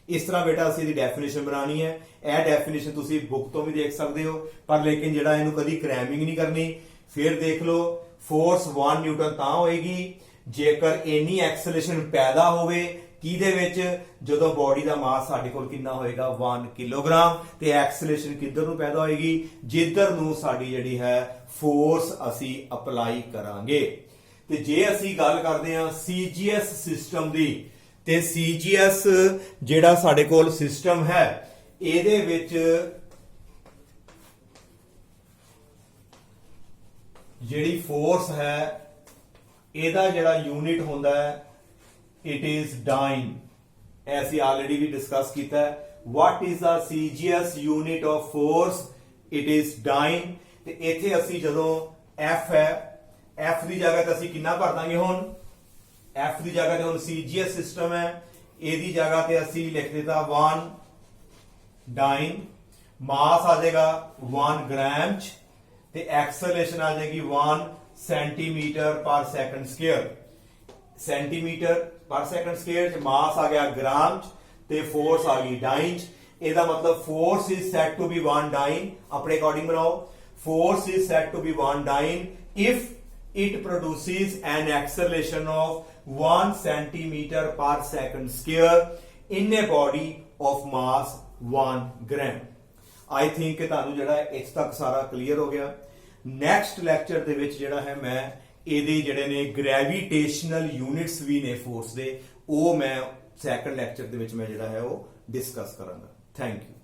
ਇਸ ਤਰ੍ਹਾਂ ਬੇਟਾ ਅਸੀਂ ਇਹਦੀ ਡੈਫੀਨੇਸ਼ਨ ਬਣਾਉਣੀ ਹੈ। ਇਹ ਡੈਫੀਨੇਸ਼ਨ ਤੁਸੀਂ ਬੁੱਕ ਤੋਂ ਵੀ ਦੇਖ ਸਕਦੇ ਹੋ, ਪਰ ਲੇਕਿਨ ਜਿਹੜਾ ਇਹਨੂੰ ਕਦੀ ਕ੍ਰੈਮਿੰਗ ਨਹੀਂ ਕਰਨੀ। ਫਿਰ ਦੇਖ ਲਓ, ਫੋਰਸ 1 ਨਿਊਟਨ ਤਾਂ ਹੋਏਗੀ ਜੇਕਰ ਇੰਨੀ ਐਕਸਲੇਸ਼ਨ ਪੈਦਾ ਹੋਵੇ ਕਿਹਦੇ ਵਿੱਚ, ਜਦੋਂ ਬਾਡੀ ਦਾ ਮਾਸ ਸਾਡੇ ਕੋਲ ਕਿੰਨਾ ਹੋਏਗਾ 1 ਕਿਲੋਗ੍ਰਾਮ, ਤੇ ਐਕਸਲੇਸ਼ਨ ਕਿੱਧਰ ਨੂੰ ਪੈਦਾ ਹੋਏਗੀ, ਜਿੱਧਰ ਨੂੰ ਸਾਡੀ ਜਿਹੜੀ ਹੈ ਫੋਰਸ ਅਸੀਂ ਅਪਲਾਈ ਕਰਾਂਗੇ। ਤੇ ਜੇ ਅਸੀਂ ਗੱਲ ਕਰਦੇ ਹਾਂ ਸੀਜੀਐਸ ਸਿਸਟਮ ਦੀ, ਤੇ ਸੀਜੀਐਸ ਜਿਹੜਾ ਸਾਡੇ ਕੋਲ ਸਿਸਟਮ ਹੈ ਇਹਦੇ ਵਿੱਚ ਜਿਹੜੀ ਫੋਰਸ ਹੈ ਇਹਦਾ ਜਿਹੜਾ ਯੂਨਿਟ ਹੁੰਦਾ ਹੈ it is dyne, ਅਸੀਂ ਆਲਰੇਡੀ ਵੀ ਡਿਸਕਸ ਕੀਤਾ ਹੈ। what is the CGS unit of force, it is dyne। ਤੇ ਇੱਥੇ ਅਸੀਂ ਜਦੋਂ F ਹੈ, F ਦੀ ਜਗ੍ਹਾ ਤੇ ਅਸੀਂ ਕਿੰਨਾ ਭਰ ਦਾਂਗੇ, ਹੁਣ F ਦੀ ਜਗ੍ਹਾ ਤੇ ਹੁਣ CGS ਸਿਸਟਮ ਹੈ, ਇਹਦੀ ਜਗ੍ਹਾ ਤੇ ਅਸੀਂ ਲਿਖ ਦਿੱਤਾ 1 dyne, ਮਾਸ ਆ ਜਾਏਗਾ 1 ਗ੍ਰਾਮ ਚ, ਤੇ ਐਕਸਲੇਸ਼ਨ ਆ ਜਾਏਗੀ 1 ਸੈਂਟੀਮੀਟਰ ਪਰ ਸੈਕੰਡ ਸਕੁਅਰ। ਸੈਂਟੀਮੀਟਰ ਪਰ ਸੈਕੰਡ ਸਕੁਅਰ ਚ ਮਾਸ ਆ ਗਿਆ ਗ੍ਰਾਮ ਚ, ਤੇ ਫੋਰਸ ਆ ਗਈ ਡਾਈਨ ਚ। ਇਹਦਾ ਮਤਲਬ force is said to be 1 dyne, ਆਪਣੇ ਅਕੋਰਡਿੰਗ ਬਣਾਓ। Force is said to be 1 dyne if it produces an acceleration of 1 centimeter per second square in a body of mass 1 gram। I think ਕਿ ਤੁਹਾਨੂੰ ਜਿਹੜਾ ਇਸ ਤੱਕ ਸਾਰਾ clear ਹੋ ਗਿਆ। ਨੈਕਸਟ ਲੈਕਚਰ ਦੇ ਵਿੱਚ ਜਿਹੜਾ ਹੈ ਮੈਂ ਇਹਦੇ ਜਿਹੜੇ ਨੇ ਗ੍ਰੈਵੀਟੇਸ਼ਨਲ ਯੂਨਿਟਸ ਵੀ ਨੇ ਫੋਰਸ ਦੇ, ਉਹ ਮੈਂ ਸੈਕੰਡ ਲੈਕਚਰ ਦੇ ਵਿੱਚ ਮੈਂ ਜਿਹੜਾ ਹੈ ਉਹ ਡਿਸਕਸ ਕਰਾਂਗਾ। Thank you.